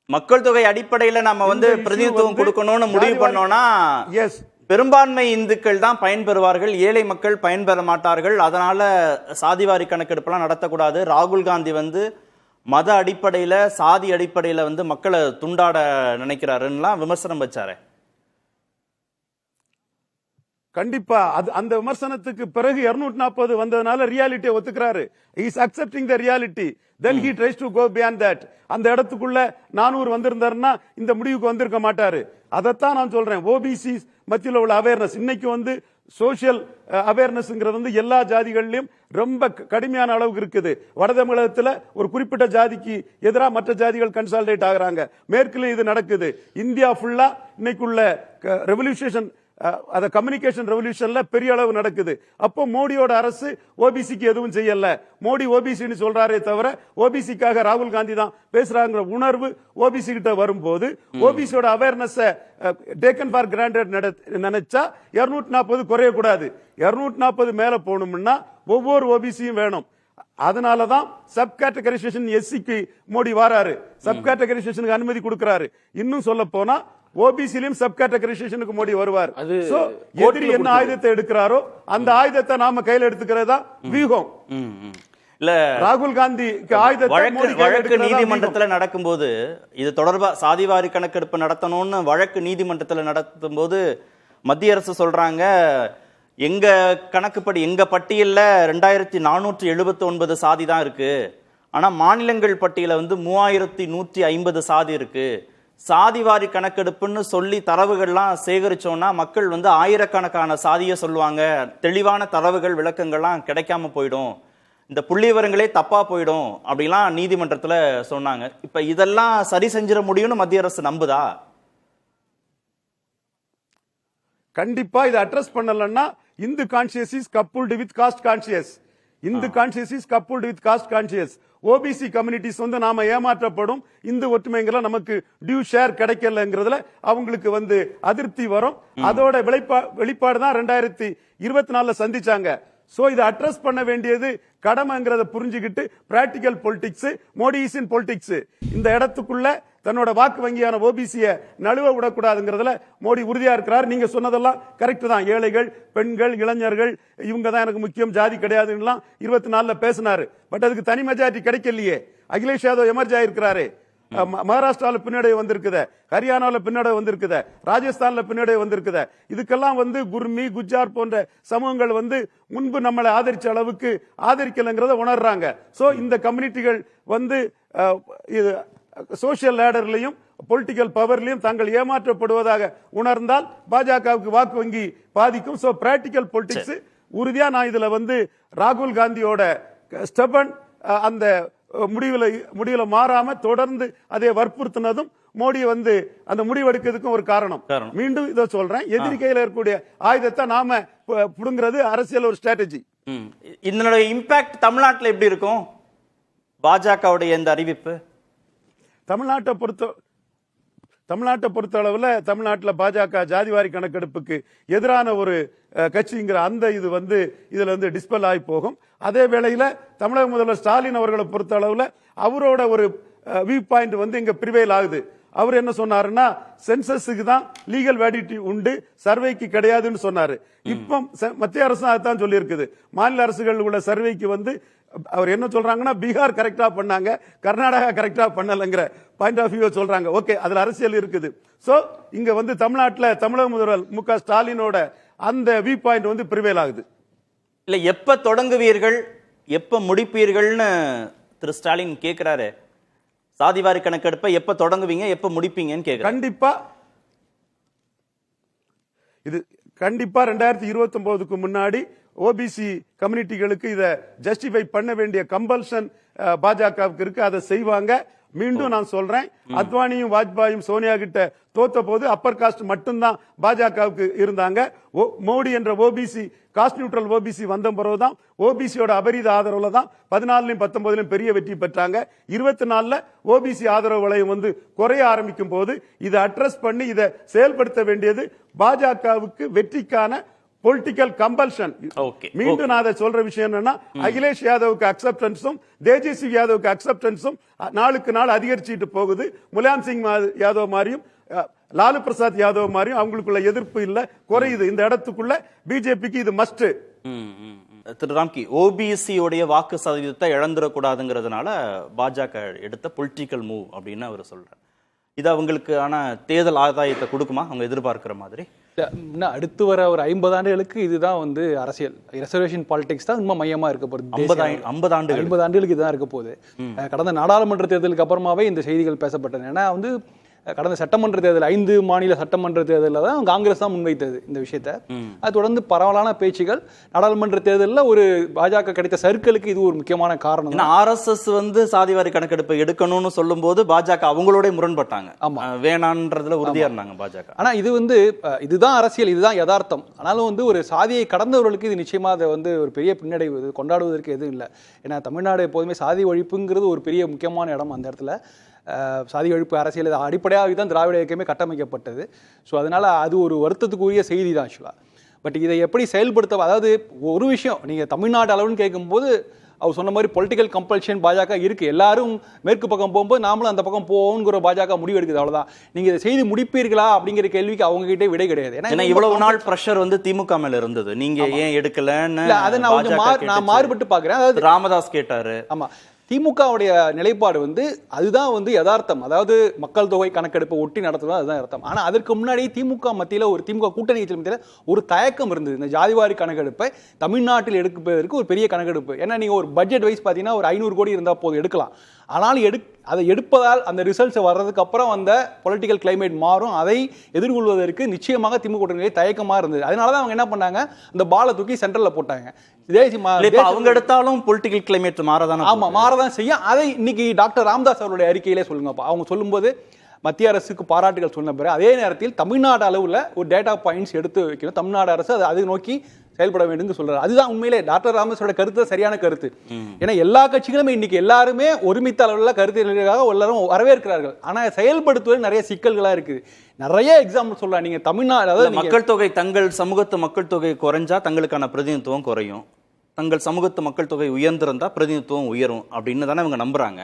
[SPEAKER 3] மக்கள் தொகை அடிப்படையில நம்ம வந்து பிரதிநிதித்துவம் கொடுக்கணும்னு முடிவு பண்ணோம்னா பெரும்பான்மை இந்துக்கள் தான் பயன்பெறுவார்கள், ஏழை மக்கள் பயன்பெற மாட்டார்கள். அதனால சாதிவாரி கணக்கெடுப்பெல்லாம் நடத்தக்கூடாது. ராகுல் காந்தி வந்து மத அடிப்படையில சாதி அடிப்படையில வந்து மக்களை துண்டாட நினைக்கிறாருன்னா விமர்சனம் வச்சாரு.
[SPEAKER 6] கண்டிப்பா அந்த விமர்சனத்துக்கு பிறகு 240 வந்ததுனால ரியாலிட்டியை ஒத்துக்கிறாரு. He is accepting the reality. Then he tries to go beyond that. அந்த இடத்துக்குள்ள 400 வந்திருந்தாருன்னா இந்த முடிவுக்கு வந்திருக்க மாட்டாரு. அதைத்தான் நான் சொல்றேன். ஓபிசி மத்தியில் உள்ள அவேர்னஸ் இன்னைக்கு வந்து சோசியல் அவேர்னஸ்ங்கிறது வந்து எல்லா ஜாதிகளிலும் ரொம்ப கடுமையான அளவுக்கு இருக்குது. வட தமிழகத்தில் ஒரு குறிப்பிட்ட ஜாதிக்கு எதிராக மற்ற ஜாதிகள் கன்சாலிடேட் ஆகுறாங்க. மேற்குல இது நடக்குது. இந்தியா ஃபுல்லா இன்னைக்குள்ள ரெவல்யூஷன் அத கம்யூனிகேஷன் ரெவல்யூஷன்ல பெரிய அளவு நடக்குது. அப்போ மோடியோட அரசு ஓபிசிக்கு எதுவும் செய்யல. மோடி ஓபிசின்னு சொல்றாரே தவிர ஓபிசிக்காக ராகுல் காந்தி தான் பேசுறாங்கிற உணர்வு ஓபிசி கிட்ட வரும்போது ஓபிசியோட அவேர்னஸ் டேக்கன் ஃபார் கிராண்டட் நினைச்சா 240 குறையக்கூடாது. 240 மேல போகணும்னா ஒவ்வொரு ஓபிசியும் வேணும். அதனாலதான் சப் கேட்டகரைசேஷன் எஸ்சிக்கு மோடி வாராரு, சப் கேட்டகரைசேஷனுக்கு அனுமதி கொடுக்கிறாரு. இன்னும் சொல்ல போனா ஓபிசிலையும் சப் கேட்டகரைசேஷனுக்கு மோடி வருவார். எதிரி என்ன ஆயுதத்தை எடுக்கிறாரோ அந்த ஆயுதத்தை நாம கையில எடுத்துக்கிறதா வியூகம்.
[SPEAKER 3] இல்ல
[SPEAKER 6] ராகுல் காந்தி
[SPEAKER 3] வழக்கு நீதிமன்றத்துல நடக்கும்போது இது தொடர்பா சாதிவாரி கணக்கெடுப்பு நடத்தணும்னு வழக்கு நீதிமன்றத்துல நடத்தும் போது மத்திய அரசு சொல்றாங்க, எங்க கணக்குப்படி எங்க பட்டியல்ல 2479 சாதி தான் இருக்கு, ஆனா மாநிலங்கள் பட்டியல வந்து 3150 சாதி இருக்கு. சாதிவாரி கணக்கெடுப்புன்னு சொல்லி தரவுகள்லாம் சேகரிச்சோம்னா மக்கள் வந்து ஆயிரக்கணக்கான சாதியை சொல்லுவாங்க, தெளிவான தரவுகள் விளக்கங்கள்லாம் கிடைக்காம போயிடும், இந்த புள்ளி விவரங்களே தப்பா போயிடும் அப்படிலாம் நீதிமன்றத்துல சொன்னாங்க. இப்ப இதெல்லாம் சரி செஞ்சிட முடியும்னு மத்திய அரசு நம்புதா?
[SPEAKER 6] கண்டிப்பா இதை அட்ரஸ் பண்ணலன்னா Hindu conscious is coupled with cost conscious. Hindu conscious is coupled with cost conscious. OBC communities வந்து நாம ஏமாற்றப்படும், இந்து ஒற்றுமைங்கிற நமக்கு டியூ ஷேர் கிடைக்கலங்கிறதுல அவங்களுக்கு வந்து அதிருப்தி வரும். அதோட வெளிப்பாடு தான் 2024 சந்திச்சாங்க. சோ இதை அட்ரஸ் பண்ண வேண்டியது கடமைங்கிறத புரிஞ்சுக்கிட்டு practical politics, Modi is in politics, இந்த இடத்துக்குள்ள தன்னோட வாக்கு வங்கியான ஓபிசிய நழுவ விடக்கூடாதுங்கிறதுல மோடி உறுதியா இருக்கிறார். நீங்க சொன்னதெல்லாம் கரெக்ட் தான். ஏழைகள், பெண்கள், இளைஞர்கள் இவங்க தான் எனக்கு முக்கியம், ஜாதி கிடையாதுன்னு 24 பேசினாரு. பட் அதுக்கு தனி மெஜாரிட்டி கிடைக்கலையே. அகிலேஷ் யாதவ் எமர்ஜ் ஆயிருக்கிறாரு. மகாராஷ்டிரால பின்னடைவு வந்திருக்குது, ஹரியானால பின்னடைவு வந்திருக்குது, ராஜஸ்தான்ல பின்னடைவு வந்திருக்குது. இதுக்கெல்லாம் குர்மி, குஜார் போன்ற சமூகங்கள் முன்பு நம்மளை ஆதரிச்ச அளவுக்கு ஆதரிக்கலங்கிறத உணர்றாங்க. சோ இந்த கம்யூனிட்டிகள் இது சோசியல் லேடர்லயும் பொலிட்டிக்கல் பவர்லயும் தாங்கள் ஏமாற்றப்படுவதாக உணர்ந்தால் பாஜகவுக்கு வாக்கு வங்கி பாதிக்கும். சோ பிராக்டிகல் பொலிட்டிக்ஸ் உறுதியா நான் இதுல ராகுல் காந்தியோட ஸ்டெபன் அந்த முடிவுல மாறாம தொடர்ந்து அதை வற்புறுத்தினதும் மோடி அந்த முடிவெடுக்கிறதுக்கும் ஒரு காரணம். மீண்டும் இதை சொல்றேன், எதிரி கையில இருக்கக்கூடிய ஆயுதத்தை நாம புடுங்கிறது அரசியல் ஒரு ஸ்ட்ராட்டஜி.
[SPEAKER 3] இதனுடைய இம்பாக்ட் தமிழ்நாட்டில் எப்படி இருக்கும்? பாஜகவுடைய இந்த அறிவிப்பு
[SPEAKER 6] தமிழ்நாட்டை பொறுத்த அளவுல தமிழ்நாட்டில் பாஜக ஜாதிவாரி கணக்கெடுப்புக்கு எதிரான ஒரு கட்சிங்கிற அந்த இது இதுல டிஸ்பெல் ஆகி போகும். அதே வேளையில தமிழக முதல்வர் ஸ்டாலின் அவர்களை பொறுத்த அளவுல அவரோட ஒரு வியூ பாயிண்ட் இங்க பிரிவேல் ஆகுது. அவர் என்ன சொன்னாருன்னா, சென்சஸுக்கு தான் லீகல் வேலிடிட்டி உண்டு, சர்வேக்கு கிடையாதுன்னு சொன்னாரு. இப்போ மத்திய அரசு அதான் சொல்லி இருக்குது. மாநில அரசுகள் உள்ள சர்வேக்கு அவர் என்ன சொல்றாங்கன்னா, பீகார் கரெக்டா பண்ணாங்க, கர்நாடகா கரெக்டா பண்ணலங்கிற பாயிண்ட் ஆஃப் வியூ சொல்றாங்க. ஓகே, அதுல அரசியல் இருக்குது. சோ இங்க தமிழ்நாட்டில் தமிழக முதல்வர் மு.க. ஸ்டாலினோட அந்த வியூ பாயிண்ட் பிரிவேல் ஆகுது.
[SPEAKER 3] இல்ல, எப்ப தொடங்குவீர்கள், எப்ப முடிப்பீர்கள்னு திரு ஸ்டாலின் கேட்கிறாரு. சாதிவாரி கணக்கெடுப்பை எப்ப தொடங்குவீங்க, எப்ப முடிப்பீங்கன்னு கேட்கிறாரு.
[SPEAKER 6] கண்டிப்பா 2029க்கு முன்னாடி ஓபிசி கம்யூனிட்டிகளுக்கு இதை ஜஸ்டிஃபை பண்ண வேண்டிய கம்பல்ஷன் பாஜகவுக்கு இருக்கு. அதை செய்வாங்க. மீண்டும் நான் சொல்றேன், அத்வானியும் வாஜ்பாயும் சோனியா கிட்ட தோத்த போது அப்பர் காஸ்ட் மட்டும்தான் பாஜகவுக்கு இருந்தாங்க. மோடி என்ற ஓபிசி காஸ்ட் நியூட்ரல் ஓபிசி வந்த பிறகுதான் ஓபிசியோட அபரித ஆதரவுல தான் 14லும் 19லும் பெரிய வெற்றி பெற்றாங்க. 24ல ஓபிசி ஆதரவு வளையம் குறைய ஆரம்பிக்கும் போது இதை அட்ரஸ் பண்ணி இதை செயல்படுத்த வேண்டியது பாஜகவுக்கு வெற்றிக்கான பொலிட்டிக்கல் கம்பல்ஷன். மீண்டும் நான் அதை சொல்ற விஷயம் என்னன்னா, அகிலேஷ் யாதவுக்கு அக்செப்டன்ஸும் தேஜஸ்வி யாதவுக்கு அக்செப்டன்ஸும் நாளுக்கு நாள் அதிகரிச்சுட்டு போகுது. முலாயம் சிங் யாதவ் மாதிரியும் லாலு பிரசாத் யாதவ் மாதிரியும் அவங்களுக்குள்ள எதிர்ப்பு இல்ல, குறையுது. இந்த இடத்துக்குள்ள பிஜேபிக்கு இது மஸ்ட்.
[SPEAKER 3] திரு ராம்கி, ஓபிசி உடைய வாக்கு சதவீதத்தை இழந்துடக்கூடாதுங்கிறதுனால பாஜக எடுத்த பொலிட்டிக்கல் மூவ் அப்படின்னு அவர் சொல்றார். இது அவங்களுக்கு ஆனா தேர்தல் ஆதாயத்தை கொடுக்குமா அவங்க எதிர்பார்க்கிற மாதிரி?
[SPEAKER 7] அடுத்து வர ஒரு 50 ஆண்டுகளுக்கு இதுதான் அரசியல் ரிசர்வேஷன் பாலிடிக்ஸ் தான் இன்னும் மையமா இருக்க போகுது.
[SPEAKER 3] 50
[SPEAKER 7] ஆண்டுகளுக்கு இதுதான் இருக்க போகுது. கடந்த நாடாளுமன்ற தேர்தலுக்கு அப்புறமாவே இந்த செய்திகள் பேசப்பட்டது. ஏன்னா கடந்த சட்டமன்ற தேர்தல் 5 மாநில சட்டமன்ற தேர்தலில் தான் காங்கிரஸ் தான் முன்வைத்தது இந்த விஷயத்தை. அது தொடர்ந்து பரவலான பேச்சுகள். நாடாளுமன்ற தேர்தலில் ஒரு பாஜக கிடைத்த சர்க்கிளுக்கு இது ஒரு முக்கியமான காரணம்.
[SPEAKER 3] RSS சாதிவாரி கணக்கெடுப்பை எடுக்கணும்னு சொல்லும் போது பாஜக அவங்களோட முரண்பட்டாங்க. ஆமா, வேணான்றதுல உறுதியா இருந்தாங்க பாஜக.
[SPEAKER 7] ஆனா இது இதுதான் அரசியல், இதுதான் யதார்த்தம். ஆனாலும் ஒரு சாதியை கடந்தவர்களுக்கு இது நிச்சயமா அதை ஒரு பெரிய பின்னடைவு, கொண்டாடுவதற்கு எதுவும் இல்லை. ஏன்னா தமிழ்நாடு எப்போதுமே சாதி ஒழிப்புங்கிறது ஒரு பெரிய முக்கியமான இடம். அந்த இடத்துல சாதி ஒழிப்பு அரசியல் அடிப்படையாக தான் திராவிட இயக்கமே கட்டமைக்கப்பட்டது. ஸோ அதனால அது ஒரு வருத்தத்துக்குரிய செய்தி தான் ஆக்சுவலாக. பட் இதை எப்படி செயல்படுத்த, அதாவது ஒரு விஷயம் நீங்கள் தமிழ்நாடு அளவுன்னு கேட்கும்போது அவர் சொன்ன மாதிரி பொலிட்டிக்கல் கம்பல்ஷன் பாஜக இருக்கு. எல்லாரும் மேற்கு பக்கம் போகும்போது நாமளும் அந்த பக்கம் போவோங்கிற பாஜக முடிவு எடுக்குது. அவ்வளவுதான். நீங்க இதை செய்து முடிப்பீர்களா அப்படிங்கிற கேள்விக்கு அவங்க கிட்டே விடை கிடையாது.
[SPEAKER 3] ஏன்னா இவ்வளவு நாள் பிரஷர் திமுக மேல இருந்தது, நீங்க ஏன் எடுக்கலன்னு.
[SPEAKER 7] அதை நான் மாறுபட்டு பாக்குறேன். அதாவது
[SPEAKER 3] ராமதாஸ் கேட்டாரு.
[SPEAKER 7] ஆமா, திமுகவுடைய நிலைப்பாடு அதுதான் யதார்த்தம். அதாவது மக்கள் தொகை கணக்கெடுப்பை ஒட்டி நடத்துவது அதுதான் அர்த்தம். ஆனா அதற்கு முன்னாடி திமுக மத்தியில் திமுக கூட்டணி மத்தியில் ஒரு தயக்கம் இருந்தது. இந்த ஜாதிவாரி கணக்கெடுப்பை தமிழ்நாட்டில் எடுப்பதற்கு ஒரு பெரிய கணக்கெடுப்பு. ஏன்னா நீங்க ஒரு பட்ஜெட் வைஸ் பாத்தீங்கன்னா ஒரு 500 கோடி இருந்தா போதும், எடுக்கலாம். ஆனால் அதை எடுப்பதால் அந்த ரிசல்ட்ஸ் வர்றதுக்கு அப்புறம் அந்த பொலிட்டிக்கல் கிளைமேட் மாறும். அதை எதிர்கொள்வதற்கு நிச்சயமாக திமுக கூட்டணி தயக்கமா இருந்தது. அதனாலதான் அவங்க என்ன பண்ணாங்க, அந்த பாலை தூக்கி சென்ட்ரல்ல போட்டாங்க.
[SPEAKER 3] அவங்க எடுத்தாலும் பொலிட்டிக்கல் கிளைமேட் மாறதான்.
[SPEAKER 7] ஆமா, மாறதான் செய்யும். அதை இன்னைக்கு டாக்டர் ராமதாஸ் அவருடைய அறிக்கையிலே சொல்லுங்க. அவங்க சொல்லும்போது மத்திய அரசுக்கு பாராட்டுகள் சொன்ன பிறகு அதே நேரத்தில் தமிழ்நாடு அளவில் ஒரு டேட்டா பாயிண்ட்ஸ் எடுத்து வைக்கணும். தமிழ்நாடு அரசு அதை நோக்கி செயல்பட வேண்டும் சொல்றாரு. அதுதான் உண்மையிலே டாக்டர் ராமதாஸோட கருத்து சரியான கருத்து. ஏன்னா எல்லா கட்சிகளுமே இன்னைக்கு எல்லாருமே ஒருமித்த அளவில் கருத்து எல்லாரும் வரவேற்கிறார்கள். ஆனா செயல்படுத்துவது நிறைய சிக்கல்களா இருக்குது. நிறைய எக்ஸாம்பிள் சொல்லலாம். நீங்க தமிழ்நாடு, அதாவது
[SPEAKER 3] மக்கள் தொகை, தங்கள் சமூகத்து மக்கள் தொகை குறைஞ்சா தங்களுக்கான பிரதிநிதித்துவம் குறையும். தங்கள் சமூகத்து மக்கள் தொகை உயர்ந்திருந்தா பிரதிநிதித்துவம் உயரும் அப்படின்னு தானே இவங்க நம்புறாங்க.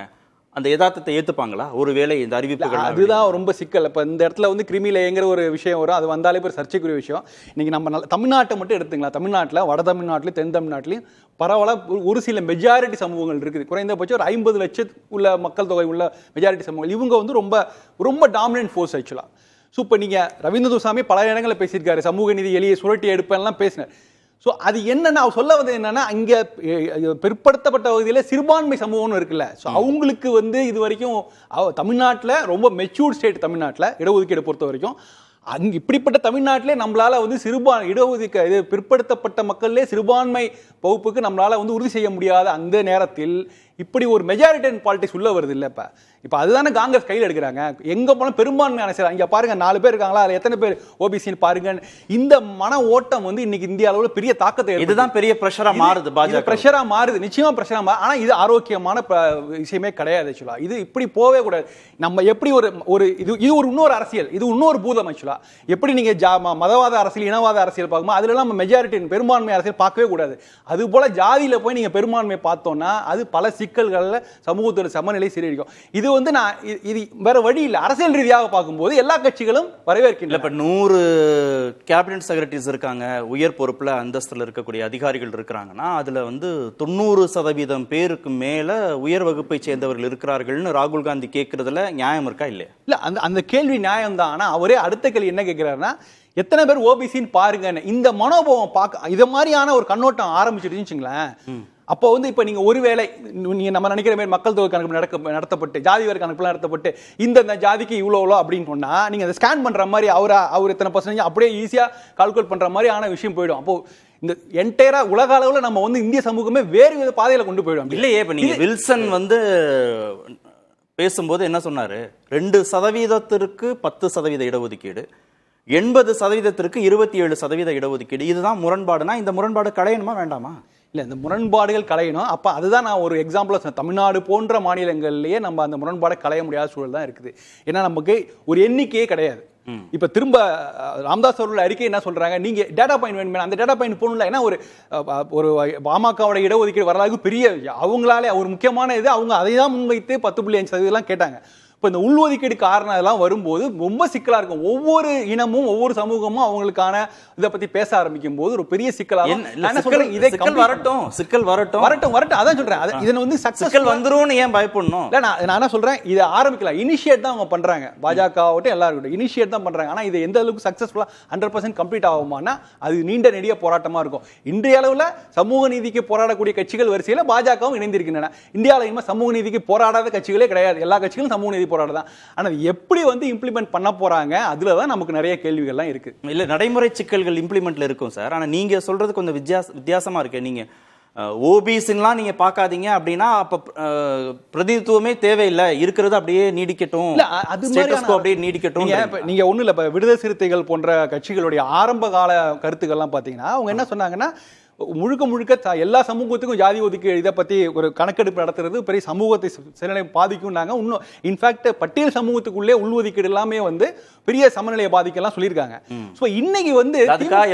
[SPEAKER 3] அந்த யதார்த்தத்தை ஏத்துப்பாங்களா ஒருவேளை இந்த அறிவிப்புகள்?
[SPEAKER 7] அதுதான் ரொம்ப சிக்கல். இப்போ இந்த இடத்துல வந்து கிரிமிலேங்கிற ஒரு விஷயம் வரும், அது வந்தாலே ஒரு சர்ச்சைக்குரிய விஷயம். இன்னைக்கு நம்ம தமிழ்நாட்டை மட்டும் எடுத்துக்கலாம். தமிழ்நாட்டில் வட தமிழ்நாட்டிலையும் தென் தமிழ்நாட்டிலையும் பரவலாக ஒரு சில மெஜாரிட்டி சமூகங்கள் இருக்குது. குறைந்தபட்சம் ஒரு 50 லட்சம் உள்ள மக்கள் தொகை உள்ள மெஜாரிட்டி சமூகங்கள். இவங்க வந்து ரொம்ப ரொம்ப டாமினன்ட் ஃபோர்ஸ் ஆக்சுவலாக. ஸோ இப்போ நீங்கள் ரவீந்திர துரைசாமி பல இடங்களில் பேசியிருக்காரு, சமூக நீதி எளிய சுரட்டி எடுப்பெல்லாம் பேசினார். ஸோ அது என்னன்னா அவர் சொல்ல வந்து என்னன்னா, இங்கே பிற்படுத்தப்பட்ட பகுதியில் சிறுபான்மை சமூகம்னு இருக்குல்ல, ஸோ அவங்களுக்கு வந்து இது வரைக்கும் தமிழ்நாட்டில் ரொம்ப மெச்சூர்ட் ஸ்டேட் தமிழ்நாட்டில் இடஒதுக்கீடு பொறுத்த வரைக்கும் அங்கே இப்படிப்பட்ட தமிழ்நாட்டிலே நம்மளால வந்து இடஒதுக்கீடு பிற்படுத்தப்பட்ட மக்கள்லே சிறுபான்மை வகுப்புக்கு நம்மளால வந்து உறுதி செய்ய முடியாத அந்த நேரத்தில் இப்படி ஒரு மெஜாரிட்டியன் பாலிடிக்ஸ் உள்ள வருது இல்லை. இப்போ அதுதானே காங்கிரஸ் கையில் எடுக்கிறாங்க. எங்கே போனால் பெரும்பான்மை அரசியல். இங்கே பாருங்க 4 பேர் இருக்காங்களா, அதில் எத்தனை பேர் ஓபிசின்னு பாருங்க. இந்த மன ஓட்டம் வந்து இன்னைக்கு இந்திய அளவில் பெரிய தாக்கத்தை, இதுதான்
[SPEAKER 3] பெரிய பிரஷரா மாறுது. பாஜக
[SPEAKER 7] பிரஷரா மாறுது, நிச்சயமா பிரஷரா மாறுது. ஆனால் இது ஆரோக்கியமான விஷயமே கிடையாது ஆக்சுவலா. இது இப்படி போவே கூடாது. நம்ம எப்படி ஒரு இது ஒரு இன்னொரு அரசியல், இது இன்னொரு பூதம் ஆக்சுவலா. எப்படி நீங்க மதவாத அரசியல் இனவாத அரசியல் பார்க்கும்போது அதுல நம்ம மெஜாரிட்டி பெரும்பான்மை அரசியல் பார்க்கவே கூடாது. அது போல ஜாதியில போய் நீங்க பெரும்பான்மை பார்த்தோம்னா அது பல சிக்கல்கள்ல சமூகத்தோட சமநிலை சீரழிக்கும். இது வந்து நான் இது வேற வழி இல்லை. அரசியல் ரீதியாக பார்க்கும்போது எல்லா கட்சிகளும் வரவேற்கின்றன.
[SPEAKER 3] இப்ப 100 கேபினட் செக்ரட்டரிஸ் இருக்காங்க, உயர் பொறுப்புல அந்தஸ்துல இருக்கக்கூடிய அதிகாரிகள் இருக்கிறாங்கன்னா அதுல வந்து 90% பேருக்கு மேல உயர் வகுப்பை சேர்ந்தவர்கள் இருக்கிறார்கள்னு ராகுல் காந்தி கேட்கறதுல நியாயம் இருக்கா இல்லையா?
[SPEAKER 7] இல்ல அந்த கேள்வி நியாயம் தான். ஆனா அவரே அடுத்த கேள்வி என்ன கேட்கிறாருன்னா, எத்தனை பேர் ஓபிசின்னு பாருங்க. இந்த மனோபாவம் பார்க்க இத மாதிரியான ஒரு கண்ணோட்டம் ஆரம்பிச்சிருச்சுங்களேன். அப்போ வந்து இப்போ நீங்க ஒருவேளை நீங்க நம்ம நினைக்கிற மாதிரி மக்கள் தொகை கணக்கு நடத்தப்பட்டு ஜாதி வாரி கணக்குலாம் நடத்தப்பட்டு இந்த ஜாதிக்கு இவ்வளோ அப்படின்னு சொன்னா நீங்க அதை ஸ்கேன் பண்ற மாதிரி அவர் எத்தனை % அப்படியே ஈஸியா கால்குலேட் பண்ற மாதிரி ஆன விஷயம் போயிடும். அப்போ இந்த என்டையரா உலக அளவுல நம்ம வந்து இந்திய சமூகமே வேறு வித பாதையில கொண்டு போயிடும்.
[SPEAKER 3] இல்லையே, இப்ப நீங்க வில்சன் வந்து பேசும்போது என்ன சொன்னாரு, 2% 10% இடஒதுக்கீடு, 80% 27% இடஒதுக்கீடு. இதுதான் முரண்பாடுனா இந்த முரண்பாடு களையணுமா வேண்டாமா?
[SPEAKER 7] இல்லை, இந்த முரண்பாடுகள் களையணும். அப்போ அதுதான் நான் ஒரு எக்ஸாம்பிளாக சொன்னேன். தமிழ்நாடு போன்ற மாநிலங்கள்லேயே நம்ம அந்த முரண்பாடை களைய முடியாத சூழல் தான் இருக்குது. ஏன்னா நமக்கு ஒரு எண்ணிக்கையே கிடையாது. இப்போ திரும்ப ராமதாஸ் அவர்கள் அறிக்கை என்ன சொல்றாங்க, நீங்க டேட்டா பாயிண்ட் வேணுமே, அந்த டேட்டா பாயிண்ட் போகணும்ல. ஏன்னா ஒரு பாமகவோட இடஒதுக்கீடு வரலாறு பெரிய அவங்களாலே ஒரு முக்கியமான இது, அவங்க அதை தான் முன்வைத்து 10.5% கேட்டாங்க. இப்போ இந்த உள்ஒதுக்கீடு காரணம் அதெல்லாம் வரும்போது ரொம்ப சிக்கலா இருக்கும். ஒவ்வொரு இனமும் ஒவ்வொரு சமூகமும் அவங்களுக்கான இதை பத்தி பேச ஆரம்பிக்கும் போது ஒரு பெரிய சிக்கலாக அதான் சொல்றேன். இதை வந்து சக்சஸ்
[SPEAKER 3] வந்துரும் ஏன் பயப்படணும்?
[SPEAKER 7] இல்ல, நான் என்ன சொல்றேன், இதை ஆரம்பிக்கலாம், இனிஷியேட் தான் அவங்க பண்றாங்க. பாஜக எல்லாரும் இனிஷியேட் தான் பண்றாங்க. ஆனா இது எந்த அளவுக்கு சக்சஸ்ஃபுல்லா 100% கம்ப்ளீட் ஆகுமானா அது நீண்ட நெடிய போராட்டமா இருக்கும். இன்றைய அளவுல சமூக நீதிக்கு போராடக்கூடிய கட்சிகள் வரிசையில பாஜகவும் இணைந்திருக்கின்றன. இந்தியாவில் சமூக நீதிக்கு போராடாத கட்சிகளே கிடையாது. எல்லா கட்சிகளும் சமூக நீதி போராடுதான். ஆனா எப்படி வந்து இம்ப்ளிமெண்ட் பண்ண போறாங்க, அதுலதான் நமக்கு நிறைய கேள்விகள்லாம் இருக்கு.
[SPEAKER 3] இல்ல, நடைமுறை சிக்கல்கள் இம்ப்ளிமெண்ட்ல இருக்கும் சார். ஆனா நீங்க சொல்றது கொஞ்சம் வித்தியாசமா இருக்கு. நீங்க ஓபிசின்லாம் நீங்க பார்க்காதீங்க அப்படின்னா அப்ப பிரதிநிதித்துவமே தேவையில்லை, இருக்கிறது அப்படியே நீடிக்கட்டும், அப்படியே நீடிக்கட்டும்.
[SPEAKER 7] நீங்க ஒண்ணு இல்ல, இப்ப விடுதலை சிறுத்தைகள் போன்ற கட்சிகளுடைய ஆரம்ப கால கருத்துக்கள்லாம் பாத்தீங்கன்னா அவங்க என்ன சொன்னாங்கன்னா, முழுக்க எல்லா சமூகத்துக்கும் ஜாதி ஒதுக்கீடு இதை பத்தி ஒரு கணக்கெடுப்பு நடத்துறது பெரிய சமூகத்தை சமநிலை பாதிக்கும்னாங்க. இன்னும் இன்ஃபேக்ட் பட்டியல் சமூகத்துக்குள்ளே உள்ஒதுக்கீடு எல்லாமே வந்து பெரிய சமநிலையை பாதிக்கலாம் சொல்லியிருக்காங்க. ஸோ இன்னைக்கு வந்து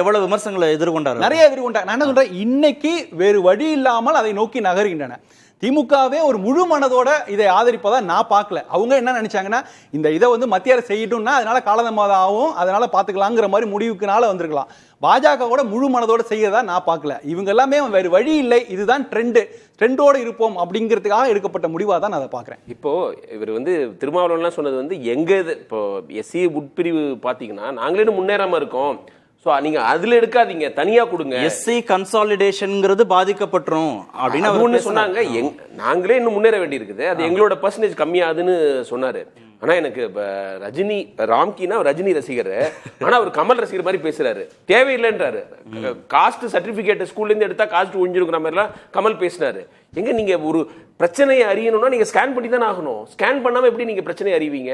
[SPEAKER 3] எவ்வளவு விமர்சனங்களை எதிர்கொண்டாங்க,
[SPEAKER 7] நிறைய எதிர்கொண்டாங்க. நான் என்ன சொல்றேன், இன்னைக்கு வேறு வழி இல்லாமல் அதை நோக்கி நகர்கின்றன. திமுகவே ஒரு முழு மனதோட இதை ஆதரிப்பதா நான் பார்க்கல. அவங்க என்ன நினைச்சாங்கன்னா, இந்த இதை வந்து மத்திய அரசு செய்யட்டும்னா அதனால காலதாமதம் ஆகும், அதனால பாத்துக்கலாங்கிற மாதிரி முடிவுக்குனால வந்திருக்கலாம். பாஜக கூட முழு மனதோட செய்யறதா நான் பார்க்கல. இவங்க எல்லாமே வேறு வழி இல்லை, இதுதான் ட்ரெண்டோட இருப்போம் அப்படிங்கிறதுக்காக எடுக்கப்பட்ட முடிவா தான் நான் அதை பார்க்கிறேன்.
[SPEAKER 4] இப்போ இவர் வந்து திருமாவளவன்லாம் சொன்னது வந்து எங்க இப்போ எஸ்சி உட்பிரிவு பாத்தீங்கன்னா நாங்களே முன்னேறாம இருக்கோம், சோ நீங்க அதுல எடுக்காதீங்க, தனியா கொடுங்க,
[SPEAKER 3] எஸ்சி கன்சாலிடேஷன்ங்கிறது பாதிக்கப்பட்டுரும் அப்படின்னு
[SPEAKER 4] அது ஒண்ணு சொன்னாங்க. நாங்களே இன்னும் முன்னேற வேண்டி இருக்குது, அது எங்களோட பர்சன்டேஜ் கம்மியாதுன்னு சொன்னாரு. ஆனா எனக்கு ரஜினி ராம்கினா ரஜினி ரசிகர், ஆனா அவர் கமல் ரசிகர் மாதிரி பேசுறாரு, தேவையில்லைன்றாரு. காஸ்ட் சர்டிபிகேட் ஸ்கூல்ல இருந்து எடுத்தா காஸ்ட் ஒழிஞ்சிருக்கிற மாதிரி எல்லாம் கமல் பேசினாரு. எங்க நீங்க ஒரு பிரச்சனையை அறியணும்னா நீங்க ஸ்கேன் பண்ணி தான் ஆகணும். ஸ்கேன் பண்ணாம எப்படி நீங்க பிரச்சனையை அறிவீங்க?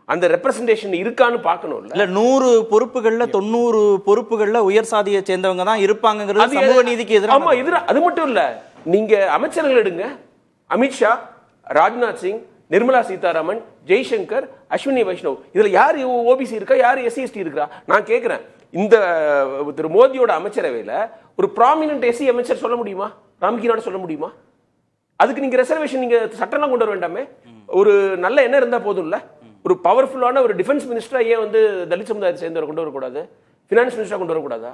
[SPEAKER 4] அந்த ரெப்ரசன்டேஷன் இருக்கான்னு பார்க்கணும். இல்ல 100
[SPEAKER 3] பொறுப்புகள்ல 90 பொறுப்புகள்ல உயர் சாதியை சேர்ந்தவங்க தான் இருப்பாங்கிறது சமூக நீதிக்கு எதிராக.
[SPEAKER 4] ஆமா, எதிராக. அது மட்டும் இல்ல, நீங்க அமைச்சர்கள் எடுங்க, அமித்ஷா, ராஜ்நாத் சிங், நிர்மலா சீதாராமன், ஜெய்சங்கர், அஸ்வினி வைஷ்ணவ், இதுல யார் ஓபிசி இருக்கா, யார் எஸ்சி எஸ்டி இருக்கா? நான் கேட்கிறேன், இந்த திரு மோடியோட அமைச்சரவையில ஒரு ப்ராமினன்ட் எஸ்சி அமைச்சர் சொல்ல முடியுமா? ராம்கிநாடு சொல்ல முடியுமா? அதுக்கு நீங்க ரிசர்வேஷன் நீங்க சட்டம்லாம் கொண்டு வர வேண்டாமே? ஒரு நல்ல எண்ணம் இருந்தா போதும்ல. ஒரு பவர்ஃபுல்லான ஒரு டிஃபென்ஸ் மினிஸ்டரா ஏன் வந்து தலித் சமுதாயத்தை சேர்ந்தவரை கொண்டு வரக்கூடாது? ஃபினான்ஸ் மினிஸ்டரா கொண்டு வரக்கூடாதா?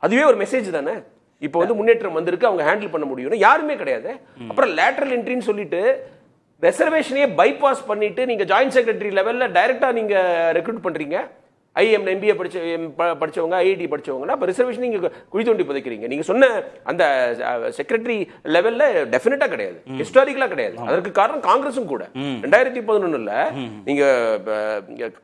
[SPEAKER 4] அதுவே ஒரு மெசேஜ் தானே. இப்போ வந்து முன்னேற்றம் வந்திருக்கு, அவங்க ஹேண்டில் பண்ண முடியும். யாருமே கிடையாது. அப்புறம் லேட்டரல் என்ட்ரின்னு சொல்லிட்டு ரிசர்வேஷனையே பைபாஸ் பண்ணிட்டு நீங்க ஜாயிண்ட் செக்ரட்டரி லெவல்ல டைரக்டா நீங்க ரெக்ரூட் பண்றீங்க. ஐஎம் எம்பிஏ படிச்சவங்க, ஐஐடி படிச்சவங்கன்னா அப்ப ரிசர்வேஷன் நீங்க குழி தோண்டி புதைக்கிறீங்க. நீங்க சொன்ன அந்த செக்ரட்டரி லெவல்ல டெஃபினட்டா கிடையாது, ஹிஸ்டாரிக்கலா கிடையாது. அதற்கு காரணம் காங்கிரஸும் கூட. 2011 நீங்க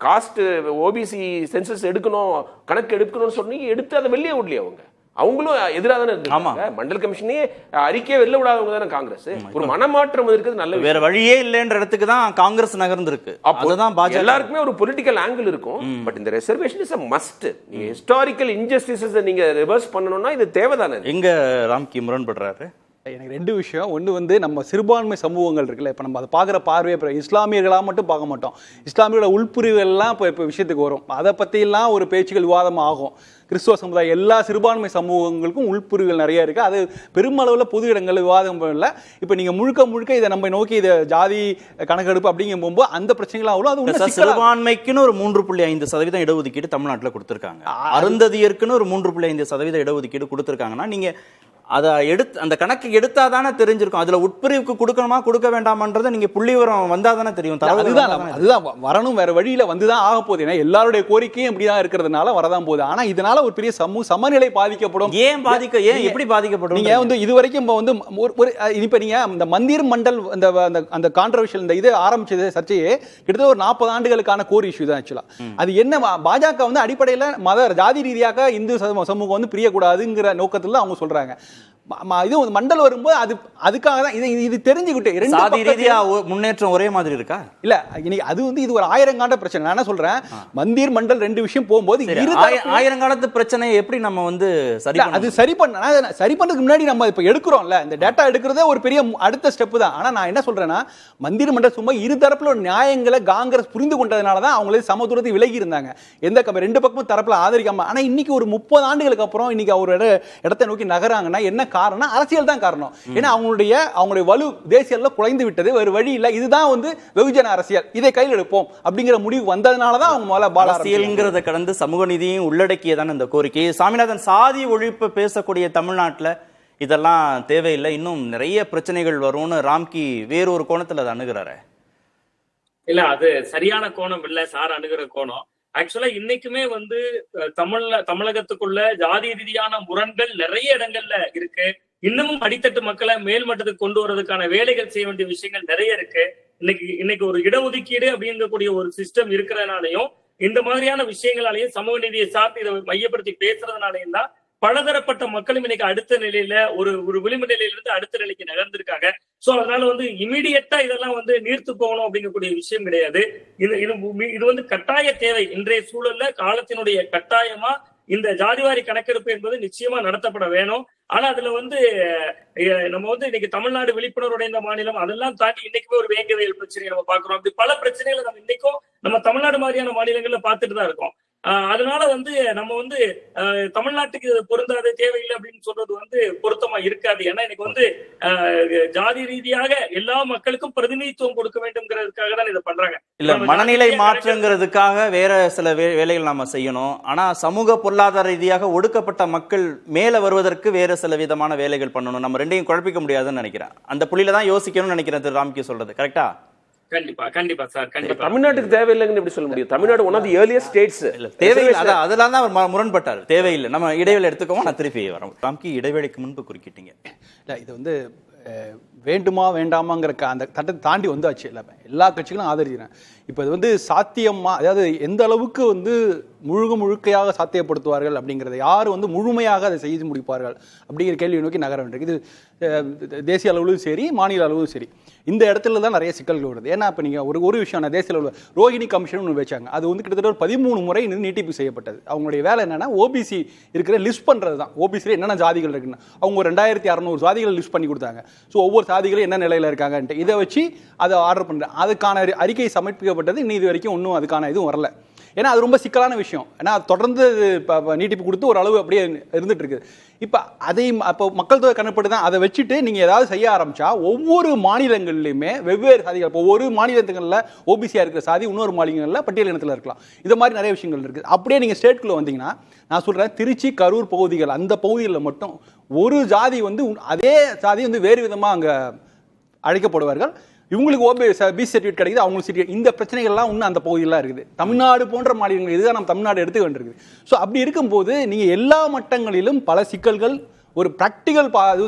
[SPEAKER 4] காஸ்ட் ஓபிசி சென்சஸ் எடுக்கணும், கணக்கு எடுக்கணும்னு சொன்னீங்க, எடுத்து அதை வெளியே விடலையே. அவங்களும் எதிராக தானே இருக்காங்க. மண்டல் கமிஷனே அறிக்கையே வெளில விடாதவங்க தானே காங்கிரஸ். ஒரு மனமாற்றம் இருக்கிறது நல்ல, வேற
[SPEAKER 3] வழியே இல்லைன்ற இடத்துக்கு தான் காங்கிரஸ் நகர்ந்திருக்கு. அப்பதான் பாஜக
[SPEAKER 4] எல்லாருக்குமே ஒரு பொலிட்டிக்கல் ஆங்கிள் இருக்கும். பட் இந்த ரிசர்வேஷன் இஸ் a must. நீங்க ஹிஸ்டாரிக்கல் இன்ஜஸ்டிசஸ் நீங்க ரிவர்ஸ் பண்ணணும்னா இது தேவைதானே.
[SPEAKER 3] எங்க ராம்கி முரண்படுறாரு?
[SPEAKER 7] எனக்கு ரெண்டு விஷயம். ஒன்று வந்து நம்ம சிறுபான்மை சமூகங்கள் இருக்குல்ல, இப்போ நம்ம அதை பார்க்குற பார்வையை இப்போ இஸ்லாமியர்களாக மட்டும் பார்க்க மாட்டோம். இஸ்லாமியோட உள்பிரிவுகள்லாம் இப்போ விஷயத்துக்கு வரும். அதை பற்றிலாம் ஒரு பேச்சுகள் விவாதம் ஆகும். கிறிஸ்துவ சமுதாயம் எல்லா சிறுபான்மை சமூகங்களுக்கும் உள்பிரிவுகள் நிறைய இருக்குது. அது பெருமளவில் பொது இடங்களில் விவாதம் இல்லை. இப்போ நீங்கள் முழுக்க இதை நம்ம நோக்கி இதை ஜாதி கணக்கெடுப்பு அப்படிங்கும் போகும்போது அந்த பிரச்சனைகள் ஆகும். அது
[SPEAKER 3] சிறுபான்மைக்குன்னு ஒரு 3.5% இடஒதுக்கீடு தமிழ்நாட்டில் கொடுத்துருக்காங்க. அருந்ததியருக்குன்னு ஒரு 3.5% இடஒதுக்கீடு கொடுத்துருக்காங்கன்னா நீங்கள் அதை அந்த கணக்கு எடுத்தாதானே தெரிஞ்சிருக்கும். அதுல உட்பிரிவுக்கு கொடுக்கணுமா கொடுக்க வேண்டாமன்றதை நீங்க புள்ளிவிவரம் வந்தாதானே தெரியும்.
[SPEAKER 7] அதுதான் வரணும், வேற வழியில வந்துதான் ஆக போகுது. ஏன்னா எல்லாருடைய கோரிக்கையும் இப்படிதான் இருக்கிறதுனால வரதான் போகுது. ஆனா இதனால ஒரு பெரிய சமநிலை பாதிக்கப்படும்.
[SPEAKER 3] ஏன் எப்படி பாதிக்கப்படும்?
[SPEAKER 7] நீங்க வந்து இதுவரைக்கும் இப்ப நீங்க இந்த மந்திர் மண்டல் அந்த கான்ட்ரவர்ஷியல் இந்த இது ஆரம்பிச்சது சர்ச்சையே கிட்டத்தட்ட ஒரு 40 ஆண்டுகளுக்கான கோர் இஷ்யூ தான் ஆக்சுவலா. அது என்ன, பாஜக வந்து அடிப்படையில் ஜாதி ரீதியாக இந்து சமூகம் வந்து பிரியக்கூடாதுங்கிற நோக்கத்துல அவங்க சொல்றாங்க. இது மண்டல் வரும்போது அதுக்காக தான் இது தெரிஞ்சுக்கிட்டு
[SPEAKER 3] சாதி ரீதியா முன்னேற்றம் ஒரே மாதிரி இருக்கா?
[SPEAKER 7] இல்ல அது வந்து இது ஒரு 1000 கால பிரச்சனை. நான் என்ன சொல்றேன், மந்திர் மண்டல் ரெண்டு விஷயம் போகும்போது
[SPEAKER 3] 1000 காலத்து பிரச்சனையை எப்படி நம்ம வந்து
[SPEAKER 7] சரி பண்றதுக்கு முன்னாடி நம்ம இப்ப எடுக்கிறோம்ல, இந்த டேட்டா எடுக்கிறதே ஒரு பெரிய அடுத்த ஸ்டெப் தான். ஆனா நான் என்ன சொல்றேன்னா, மந்திர் மண்டல் சும்மா இரு தரப்புல நியாயங்களை காங்கிரஸ் புரிந்து கொண்டதுனால தான் அவங்களே சமதூரத்தை விலகி இருந்தாங்க. ரெண்டு பக்கமும் தரப்புல ஆதரிக்காம. ஆனா இன்னைக்கு ஒரு 30 ஆண்டுகளுக்கு அப்புறம் இன்னைக்கு அவர் இடத்தை நோக்கி நகராங்கன்னா என்ன காரணம்? அரசியல் தான் காரணம். ஏன்னா அவங்களுடைய வலு தேசிய அளவில் குறைந்து விட்டது. வேறு வழி இல்லை. இதுதான் வந்து வெகுஜன அரசியல், இதை கையில் எடுப்போம் அப்படிங்கிற முடிவு வந்ததுனால தான் அவங்க முதல்ல
[SPEAKER 3] அரசியல்ங்கிறத கடந்து சமூக நீதியையும் உள்ளடக்கியதான இந்த கோரிக்கை. சாமிநாதன், சாதி ஒழிப்பு பேசக்கூடிய தமிழ்நாட்டில் இதெல்லாம் தேவையில்லை, இன்னும் நிறைய பிரச்சனைகள் வரும்னு ராம்கி வேறொரு கோணத்தில் அதை அணுகிறாரு.
[SPEAKER 5] இல்ல, அது சரியான கோணம் இல்ல சார் அணுகிற கோணம். ஆக்சுவலா இன்னைக்குமே வந்து தமிழகத்துக்குள்ள ஜாதி ரீதியான முரண்கள் நிறைய இடங்கள்ல இருக்கு. இன்னமும் அடித்தட்டு மக்களை மேல்மட்டத்துக்கு கொண்டு வர்றதுக்கான வேலைகள் செய்ய வேண்டிய விஷயங்கள் நிறைய இருக்கு. இன்னைக்கு ஒரு இடஒதுக்கீடு அப்படிங்கக்கூடிய ஒரு சிஸ்டம் இருக்கிறதுனாலையும் இந்த மாதிரியான விஷயங்களாலையும் சமூக நீதியை சார்ந்து இதை மையப்படுத்தி பேசுறதுனாலையும் தான் பலதரப்பட்ட மக்களும் இன்னைக்கு அடுத்த நிலையில ஒரு விளிம்பு நிலையில இருந்து அடுத்த நிலைக்கு நகர்ந்திருக்காங்க. சோ அதனால வந்து இமீடியட்டா இதெல்லாம் வந்து நீர்த்து போகணும் அப்படிங்கக்கூடிய விஷயம் கிடையாது. இது வந்து கட்டாய தேவை. இன்றைய சூழல்ல காலத்தினுடைய கட்டாயமா இந்த ஜாதிவாரி கணக்கெடுப்பு என்பது நிச்சயமா நடத்தப்பட வேணும். ஆனா அதுல வந்து நம்ம வந்து இன்னைக்கு தமிழ்நாடு விழிப்புணர்வுடைய மாநிலம், அதெல்லாம் தாண்டி இன்னைக்குமே ஒரு வேங்கவியல் பிரச்சனையை நம்ம பாக்குறோம். அப்படி பல பிரச்சனைகளை நம்ம இன்னைக்கும் நம்ம தமிழ்நாடு மாதிரியான மாநிலங்கள்ல பார்த்துட்டு தான் இருக்கோம். அதனால வந்து நம்ம வந்து தமிழ்நாட்டுக்கு பொருந்தாத தேவையில்லை அப்படின்னு சொல்றது வந்து பொருத்தமா இருக்காது. ஏன்னா இன்னைக்கு வந்து ஜாதி ரீதியாக எல்லா மக்களுக்கும் பிரதிநிதித்துவம் கொடுக்க வேண்டும்ங்கிறதுக்காக தான் இதை பண்றாங்க.
[SPEAKER 3] இல்ல, மனநிலை மாற்றங்கிறதுக்காக வேற சில வேலைகள் நாம செய்யணும். ஆனா சமூக பொருளாதார ரீதியாக ஒடுக்கப்பட்ட மக்கள் மேல வருவதற்கு வேற சில விதமான வேலைகள் பண்ணணும். நம்ம ரெண்டையும் குழப்பிக்க முடியாதுன்னு நினைக்கிறேன். அந்த புள்ளியில தான் யோசிக்கணும்னு நினைக்கிறேன் திரு ராம்கி சொல்றது. கரெக்டா?
[SPEAKER 5] கண்டிப்பா சார், கண்டிப்பா.
[SPEAKER 4] தமிழ்நாட்டுக்கு தேவையில்லைன்னு எப்படி சொல்ல முடியும்? Tamil Nadu one of the earliest states.
[SPEAKER 3] தேவையில்லை, அதெல்லாம் தான் அவர் முரண்பட்டார். தேவையில்லை, நம்ம இடைவேளை எடுத்துக்கோம், நான் திருப்பி வரோம். ராம்கி, இடைவேளைக்கு முன்பு குறுக்கிட்டீங்க. இல்ல,
[SPEAKER 7] இது வந்து வேண்டுமா வேண்டாமாங்கிற அந்த தட்டத்தை தாண்டி வந்தாச்சு. எல்லா கட்சிகளும் ஆதரிக்கிறேன். இப்போ இது வந்து சாத்தியமா, அதாவது எந்த அளவுக்கு வந்து முழுக்கையாக சாத்தியப்படுத்துவார்கள் அப்படிங்கிறத, யார் வந்து முழுமையாக அதை செய்து முடிப்பார்கள் அப்படிங்கிற கேள்வி நோக்கி நகர வேண்டியது. இது தேசிய அளவிலும் சரி, மாநில அளவிலும் சரி, இந்த இடத்துல தான் நிறைய சிக்கல்கள் வருது. ஏன்னா இப்போ நீங்கள் ஒரு விஷயம், நான் தேசிய அளவில் ரோஹிணி கமிஷன் ஒன்று வச்சாங்க. அது வந்து கிட்டத்தட்ட ஒரு 13 முறை நீட்டிப்பு செய்யப்பட்டது. அவங்களுடைய வேலை என்னன்னா, ஓபிசி இருக்கிற லிஸ்ட் பண்ணுறது தான். ஓபிசியில் என்னென்ன ஜாதிகள் இருக்குன்னு அவங்க 2600 ஜாதிகள் லிஸ்ட் பண்ணி கொடுத்தாங்க. ஸோ ஒவ்வொரு சாதிகளும் என்ன நிலையில் இருக்காங்கன்ட்டு இதை வச்சு அதை ஆர்டர் பண்ணுறேன். அதுக்கான அறிக்கை சமர்ப்பிக்கப்பட்டது. இன்னும் இது வரைக்கும் ஒன்றும் அதுக்கான இதுவும் வரல. ஏன்னா அது ரொம்ப சிக்கலான விஷயம். ஏன்னா தொடர்ந்து நீட்டிப்பு கொடுத்து ஒரு அளவு அப்படியே இருந்துட்டு இருக்குது. இப்போ அதையும் அப்போ மக்கள் தொகை கணக்கெடுப்பு தான், அதை வச்சுட்டு நீங்கள் ஏதாவது செய்ய ஆரம்பிச்சா ஒவ்வொரு மாநிலங்கள்லையுமே வெவ்வேறு சாதிகள், இப்போ ஒரு மாநிலங்களில் ஓபிசியாக இருக்கிற சாதி இன்னொரு மாநிலங்களில் பட்டியல் இனத்தில் இருக்கலாம். இந்த மாதிரி நிறைய விஷயங்கள் இருக்குது. அப்படியே நீங்கள் ஸ்டேட்குள்ளே வந்தீங்கன்னா நான் சொல்கிறேன், திருச்சி கரூர் பகுதிகள், அந்த பகுதிகளில் மட்டும் ஒரு ஜாதி வந்து அதே ஜாதி வந்து வேறு விதமாக அங்கே அழைக்கப்படுவார்கள். இவங்களுக்கு பிசி சர்டிஃபிகேட் கிடைக்குது, அவங்களுக்கு சர்டிஃபிகேட். இந்த பிரச்சனைகள்லாம் இன்னும் அந்த பகுதியெல்லாம் இருக்குது. தமிழ்நாடு போன்ற மாநிலங்கள் இதுதான் நம்ம தமிழ்நாடு எடுத்துக்க வேண்டியிருக்குது. ஸோ அப்படி இருக்கும்போது நீங்கள் எல்லா மட்டங்களிலும் பல சிக்கல்கள், ஒரு ப்ராக்டிக்கல்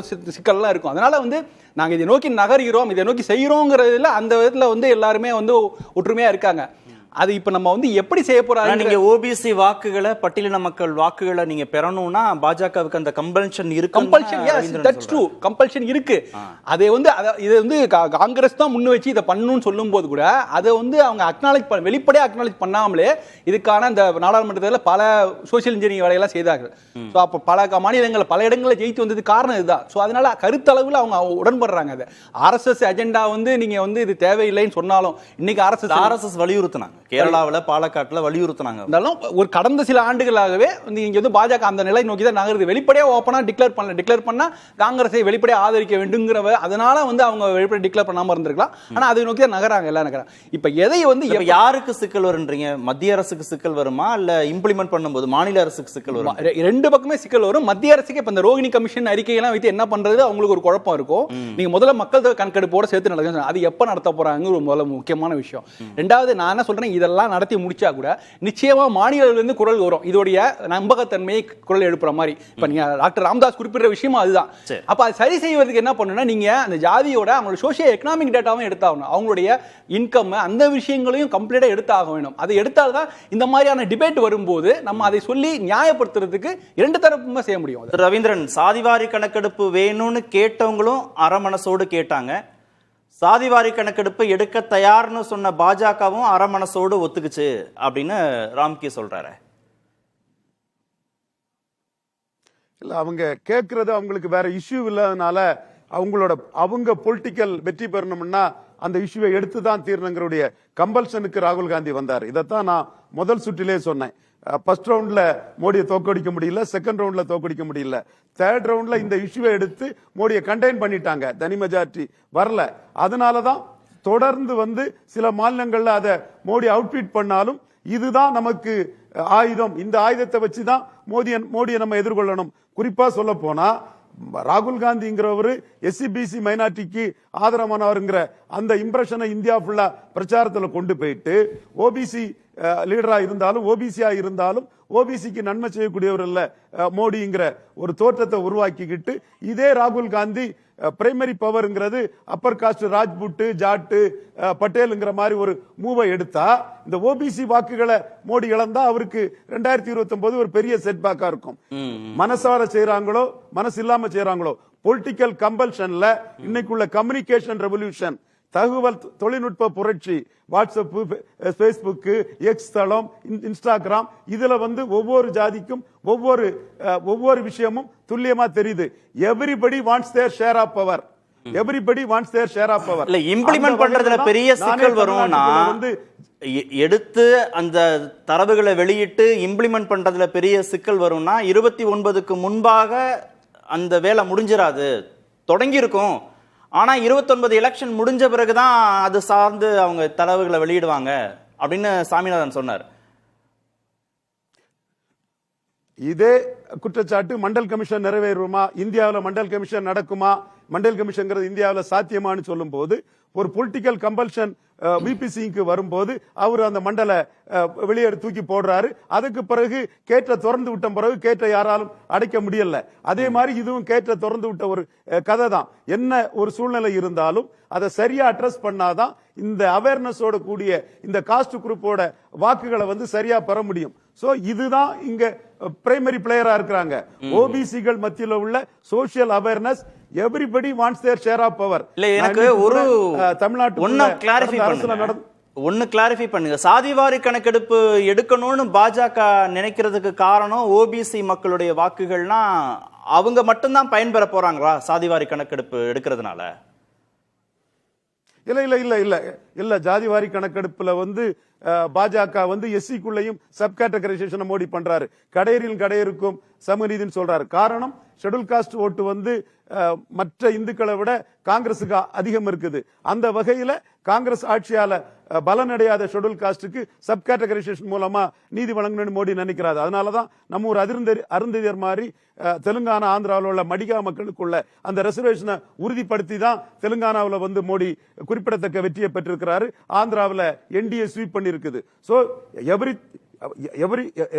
[SPEAKER 7] சிக்கல்லாம் இருக்கும். அதனால வந்து நாங்கள் இதை நோக்கி நகர்கிறோம், இதை நோக்கி செய்கிறோங்கிறதுல அந்த விதத்தில் வந்து எல்லாருமே வந்து ஒற்றுமையாக இருக்காங்க. அது இப்ப நம்ம வந்து எப்படி செய்ய போறாங்க?
[SPEAKER 3] நீங்க ஓபிசி வாக்குகளை, பட்டியலின மக்கள் வாக்குகளை நீங்க பெறணும்னா பாஜகவுக்கு அந்த கம்பல்ஷன் இருக்கு.
[SPEAKER 7] Compulsion, yes, that's true, compulsion இருக்கு. அதை வந்து இது வந்து காங்கிரஸ் தான் முன் வச்சு இதை பண்ணணும்னு சொல்லும் போது கூட அதை வந்து அவங்க அக்னாலேஜ் வெளிப்படையாக அக்னாலேஜ் பண்ணாமலே இதுக்கான இந்த நாடாளுமன்றத்தில் பல சோசியல் இன்ஜினியரிங் வேலையெல்லாம் செய்தார்கள். ஸோ அப்போ பல மாநிலங்கள் பல இடங்களில் ஜெயித்து வந்தது காரணம் இதுதான். ஸோ அதனால கருத்தளவில் அவங்க உடன்படுறாங்க. அது ஆர்எஸ்எஸ் அஜெண்டா வந்து நீங்க வந்து இது தேவையில்லைன்னு சொன்னாலும் இன்னைக்கு ஆர்எஸ்எஸ்
[SPEAKER 3] வலியுறுத்தினாங்க. கேரளாவில் பாலக்காட்டில் வலியுறுத்தினாங்க.
[SPEAKER 7] ஒரு கடந்த சில ஆண்டுகளாகவே இங்க வந்து பாஜக அந்த நிலை நோக்கி தான் நகருது. வெளிப்படையா ஓப்பனா டிக்ளேர் பண்ணா காங்கிரஸை வெளிப்படையா ஆதரிக்க வேண்டுங்கிற, அதனால வந்து அவங்க வெளிப்படையா டிக்ளேர் பண்ணாம இருந்திருக்கலாம். ஆனா அதை நோக்கி தான் நகராங்க, எல்லாம் நகராங்க. இப்ப எதை வந்து
[SPEAKER 3] யாருக்கு சிக்கல் வரும்ன்றீங்க? மத்திய அரசுக்கு சிக்கல் வருமா, இல்ல இம்ப்ளிமெண்ட் பண்ணும்போது மாநில அரசுக்கு சிக்கல் வரும்?
[SPEAKER 7] ரெண்டு பக்கமே சிக்கல் வரும். மத்திய அரசுக்கு இப்ப இந்த ரோகிணி கமிஷன் அறிக்கையெல்லாம் வைத்து என்ன பண்றது அவங்களுக்கு ஒரு குழப்பம் இருக்கும். நீங்க முதல்ல மக்கள் தொகை கணக்கெடுப்போட சேர்த்து நடக்கும். அது எப்ப நடத்த போறாங்க ஒரு முதல்ல முக்கியமான விஷயம். ரெண்டாவது நான் என்ன சொல்றேன், இதெல்லாம் நடத்தி முடிச்சா கூட நிச்சயமா மாநிலத்திலிருந்து குரல் வரும். இதோடைய நம்பகத்தன்மையை குரல் எழுப்புற மாதிரி. இப்ப நீங்க டாக்டர் ராமதாஸ் குறிப்பிட்ட விஷயம் அதுதான். அப்ப அதை சரி செய்வதற்கு என்ன பண்ணணும்னா, நீங்க அந்த ஜாதியோட அவங்களோட சோசியோ எக்கனாமிக் டேட்டாவும் எடுத்தாகணும். அவங்களுடைய இன்கம் அந்த விஷயங்களையும் கம்ப்ளீட்டா எடுத்தாக வேணும். அதை எடுத்தால்தான் இந்த மாதிரியான டிபேட் வரும்போது நம்ம அதை சொல்லி நியாயப்படுத்துறதுக்கு இரண்டு தரப்புமே செய்ய முடியும்.
[SPEAKER 3] ரவீந்திரன், சாதிவாரி கணக்கெடுப்பு வேணும்னு கேட்டவங்களும் அரை மனசோடு கேட்டாங்க. சாதிவாரி கணக்கெடுப்பு எடுக்க தயார்னு சொன்ன பாஜகவும் அரை மனசோடு ஒத்துக்குச்சு அப்படின்னு ராம்கி சொல்றாரு.
[SPEAKER 6] இல்ல, அவங்க கேட்கறது அவங்களுக்கு வேற இஷ்யூ இல்லாதனால அவங்க பொலிட்டிக்கல் வெற்றி பெறணும்னா அந்த இஷ்யூவை எடுத்து தான் தீரணுங்கிறடைய கம்பல்ஷனுக்கு ராகுல் காந்தி வந்தார். இதைத்தான் நான் முதல் சுற்றிலே சொன்னேன். ஃபர்ஸ்ட் ரவுண்ட்ல மோடியை தோக்கடிக்க முடியல, செகண்ட் ரவுண்ட்ல தோக்கடிக்க முடியல, தேர்ட் ரவுண்ட்ல இந்த இஷ்யூவை எடுத்து மோடியை கண்டெயின் பண்ணிட்டாங்க. தனி மெஜாரிட்டி வரல. அதனாலதான் தொடர்ந்து வந்து சில மாநிலங்கள்ல அதை மோடி அவுட்பீட் பண்ணாலும் இதுதான் நமக்கு ஆயுதம், இந்த ஆயுதத்தை வச்சுதான் மோடியை நம்ம எதிர்கொள்ளணும். குறிப்பா சொல்ல போனா ராகுல் காந்திங்கிறவரு எஸ்சிபிசி மைனாரிட்டிக்கு ஆதரவானவருங்கிற அந்த இம்ப்ரெஷனை இந்தியா ஃபுல்லா பிரச்சாரத்துல கொண்டு போயிட்டு ஓபிசி லீடரா இருந்தாலும் ஓபிசியா இருந்தாலும் ஓபிசிக்கு நன்மை செய்யக்கூடியவர் இல்ல மோடிங்கிற ஒரு தோற்றத்தை உருவாக்கிக்கிட்டு இதே ராகுல் காந்தி பிரைமரி பவர்ங்கிறது அப்பர் காஸ்ட் ராஜ்புட் ஜாட்டு பட்டேலுங்கிற மாதிரி ஒரு மூவை எடுத்தா இந்த ஓபிசி வாக்குகளை மோடி இழந்தா அவருக்கு 2029 ஒரு பெரிய செட்பேக்கா இருக்கும். மனசார செய்யறாங்களோ மனசு இல்லாம செய்யறாங்களோ, பொலிட்டிக்கல் கம்பல்ஷன்ல இன்னைக்குள்ள கம்யூனிகேஷன் ரெவல்யூஷன், தகவல் தொழில்நுட்ப புரட்சி, வாட்ஸ்அப், பேஸ்புக், எக்ஸ் தளம், இன்ஸ்டாகிராம், இதுல வந்து ஒவ்வொரு ஜாதிக்கும் ஒவ்வொரு விஷயமும் துல்லியமா தெரியுது. Everybody wants their share of power. Everybody wants their share of power.
[SPEAKER 3] இல்ல, இம்ப்ளிமெண்ட் பண்றதுல பெரிய சிக்கல் வரும்னா வந்து எடுத்து அந்த தரவுகளை வெளியிட்டு இம்ப்ளிமெண்ட் பண்றதுல பெரிய சிக்கல் வரும்னா 29க்கு முன்பாக அந்த வேலை முடிஞ்சிராது. தொடங்கி இருக்கும். ஆனா 29 எலெக்ஷன் முடிஞ்ச பிறகுதான் அது சார்ந்து அவங்க தரவுகளை வெளியிடுவாங்க அப்படின்னு சாமிநாதன் சொன்னார்.
[SPEAKER 6] இதே குற்றச்சாட்டு மண்டல் கமிஷன் நிறைவேறுமா, இந்தியாவில் மண்டல் கமிஷன் நடக்குமா, மண்டல் கமிஷன் இந்தியாவில் சாத்தியமானு சொல்லும் போது ஒரு பொலிட்டிக்கல் கம்பல்ஷன் விபிசிக்கு வரும்போது அவர் அந்த மண்டல வெளியேறு தூக்கி போடுறாரு. அதுக்கு பிறகு கேட்ட திறந்து விட்ட பிறகு கேட்ட யாராலும் அடைக்க முடியல. அதே மாதிரி இதுவும் கேட்ட திறந்து விட்ட ஒரு கதை தான். என்ன ஒரு சூழ்நிலை இருந்தாலும் அதை சரியா அட்ரஸ் பண்ணாதான் இந்த அவேர்னஸோட கூடிய இந்த காஸ்ட் குரூப்போட வாக்குகளை வந்து சரியா பெற முடியும். சோ இதுதான் இங்க பிரைமரி பிளேயரா இருக்கிறாங்க. ஓபிசிகள் மத்தியில் உள்ள social awareness, everybody wants their share of power.
[SPEAKER 3] இல்ல, எனக்கு ஒரு
[SPEAKER 6] தமிழ்நாட்டு
[SPEAKER 3] ஒன்னு கிளாரிஃபை பண்ணுங்க. சாதிவாரி கணக்கெடுப்பு எடுக்கணும்னு பாஜக நினைக்கிறதுக்கு காரணம் ஓபிசி மக்களுடைய வாக்குகள்னா அவங்க மட்டும்தான் பயன்பெற போறாங்களா சாதிவாரி கணக்கெடுப்பு எடுக்கிறதுனால?
[SPEAKER 6] இல்ல ஜாதிவாரி கணக்கெடுப்புல வந்து பாஜக வந்து எஸ்சிக்குள்ளேயும் சப் கேட்டகரைசேஷன் மோடி பண்றாரு. கடையருக்கும் சமநீதின்னு சொல்றாரு. காரணம் ஷெட்யூல் காஸ்ட் ஓட்டு வந்து மற்ற இந்துக்களை விட காங்கிரசுக்கு அதிகம் இருக்குது. அந்த வகையில காங்கிரஸ் ஆட்சியால பலனடையாத ஷெட்யூல் காஸ்டுக்கு சப் கேட்டகரைசேஷன் மூலமா நீதி வழங்கணும்னு மோடி நினைக்கிறாரு. அதனாலதான் நம்ம ஒரு அருந்ததியர் மாதிரி தெலுங்கானா ஆந்திராவில் உள்ள மடிகா மக்களுக்குள்ள அந்த ரிசர்வேஷனை உறுதிப்படுத்தி தான் தெலுங்கானாவில் வந்து மோடி குறிப்பிடத்தக்க வெற்றியை பெற்றிருக்கிறாரு. ஆந்திராவில் என்டிஏ ஸ்வீப் பண்ணி இருக்குது. சோ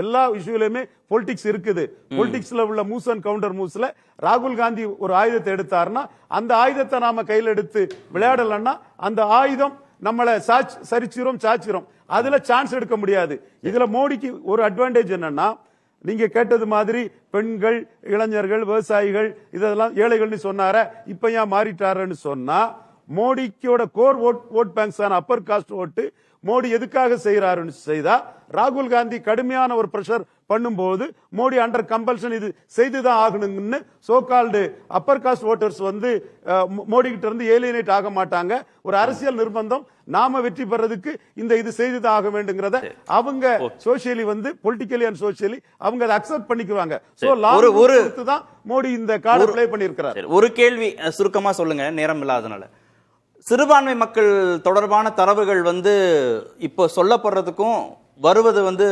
[SPEAKER 6] எல்லா இஷ்யூலயுமே பொலிட்டிக்ஸ் இருக்குது. பொலிட்டிக்ஸ்ல உள்ள மூவ்ஸ் அண்ட் கவுண்டர் மூவ்ஸ்ல ராகுல் காந்தி ஒரு ஆயுதத்தை எடுத்தாருன்னா அந்த ஆயுதத்தை நாம கையில் எடுத்து விளையாடலன்னா அந்த ஆயுதம் நம்மளை சாச்சிரும். அதுல சான்ஸ் எடுக்க முடியாது. இதுல மோடிக்கு ஒரு அட்வான்டேஜ் என்னன்னா, நீங்க கேட்டது மாதிரி பெண்கள், இளைஞர்கள், விவசாயிகள் இதெல்லாம் ஏழைகள்னு சொன்னார, இப்ப ஏன் மாறிட்டாருன்னு சொன்னா, மோடிக்கோட கோர் ஓட் பேங்க்ஸ் ஆன அப்பர் காஸ்ட் ஓட்டு மோடி எதுக்காக செய்யறாருன்னு செய்தா, ராகுல் காந்தி கடுமையான ஒரு பிரஷர் பண்ணும்போது மோடி அண்டர் கம்பல்ஷன் இது செய்துதான் ஆகணும்னு so called upper caste voters வந்து மோடி கிட்ட இருந்து ஏலியனேட் ஆக மாட்டாங்க. ஒரு அரசியல் நிர்பந்தம், நாம வெற்றி பெறதுக்கு இது செய்துதான் ஆக வேண்டுங்கிறத அவங்க சோசியலி வந்து பொலிட்டிக்கலி அண்ட் சோசியலி அவங்க அதை அக்செப்ட் பண்ணிக்குவாங்க. சோ லாங் தான் மோடி இந்த கார்டு ப்ளே பண்ணியிருக்கிறார்.
[SPEAKER 3] ஒரு கேள்வி சுருக்கமா சொல்லுங்க, நேரம் இல்லாதனால. சிறுபான்மை மக்கள் தொடர்பான தரவுகள் வந்து இப்போ சொல்லப்படுறதுக்கும் வருவது வந்து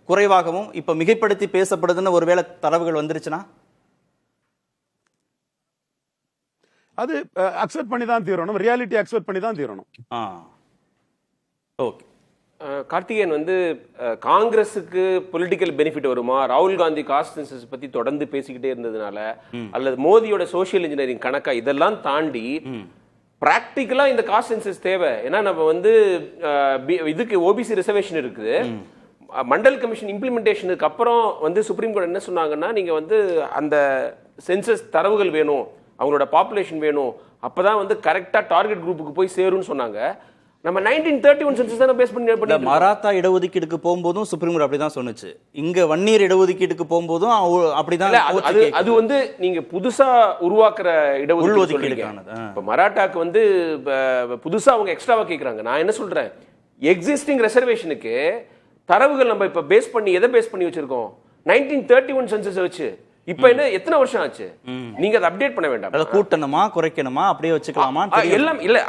[SPEAKER 3] குறைவாகவும் இப்ப மிகைப்படுத்தி பேசப்படுதுன்னு ஒருவேளை தரவுகள் வந்துருச்சுன்னா
[SPEAKER 6] அது அக்செப்ட் பண்ணி தான் தீரணும். ரியாலிட்டி அக்செப்ட் பண்ணி தான் தீரணும்.
[SPEAKER 3] ஓகே.
[SPEAKER 4] கார்த்திகேயன் வந்து காங்கிரஸுக்கு பொலிட்டிக்கல் பெனிஃபிட் வருமா, ராகுல் காந்தி காஸ்ட் சென்சஸ் பத்தி தொடர்ந்து பேசிக்கிட்டே இருந்ததுனால, அல்லது மோடியோட சோசியல் இன்ஜினியரிங் கணக்கா, இதெல்லாம் தாண்டி பிராக்டிக்கலா இந்த காஸ்ட் சென்சஸ் தேவை. ஏன்னா நம்ம வந்து இதுக்கு ஓபிசி ரிசர்வேஷன் இருக்குது. மண்டல் கமிஷன் இம்ப்ளிமெண்டேஷனுக்கு அப்புறம் வந்து சுப்ரீம் கோர்ட் என்ன சொன்னாங்கன்னா, நீங்க வந்து அந்த சென்சஸ் தரவுகள் வேணும், அவங்களோட பாப்புலேஷன் வேணும், அப்பதான் வந்து கரெக்டா டார்கெட் குரூப்புக்கு போய் சேரும்னு சொன்னாங்க. நம்ம 1931 சென்சஸ் தான பேஸ் பண்ணி
[SPEAKER 3] மராத்தா இடஒதுக்கீடுக்கு போகும்போதும் சுப்ரீம் கோர்ட் அப்படிதான் சொன்னுச்சு. இங்க வன்னியர் இடஒதுக்கீடுக்கு போகும்போதும் அப்படிதான்.
[SPEAKER 4] அது வந்து நீங்க புதுசா உருவாக்குற இடஒதுக்கீடு. இப்ப மராட்டாக்கு வந்து புதுசா அவங்க எக்ஸ்ட்ராவா கேக்குறாங்க. நான் என்ன சொல்றேன், எக்ஸிஸ்டிங் ரிசர்வேஷனுக்கு தரவுகள் நம்ம இப்ப பேஸ் பண்ணி எதை பேஸ் பண்ணி வச்சிருக்கோம், 1931 சென்சஸ் வச்சு. இப்ப என்ன எத்தனை வருஷம் ஆச்சு? நீங்க அதை அப்டேட் பண்ண வேண்டாம்.
[SPEAKER 3] கூட்டணுமா குறைக்கணுமா அப்படியே வச்சுக்கலாமா?
[SPEAKER 4] எல்லாம் இல்ல,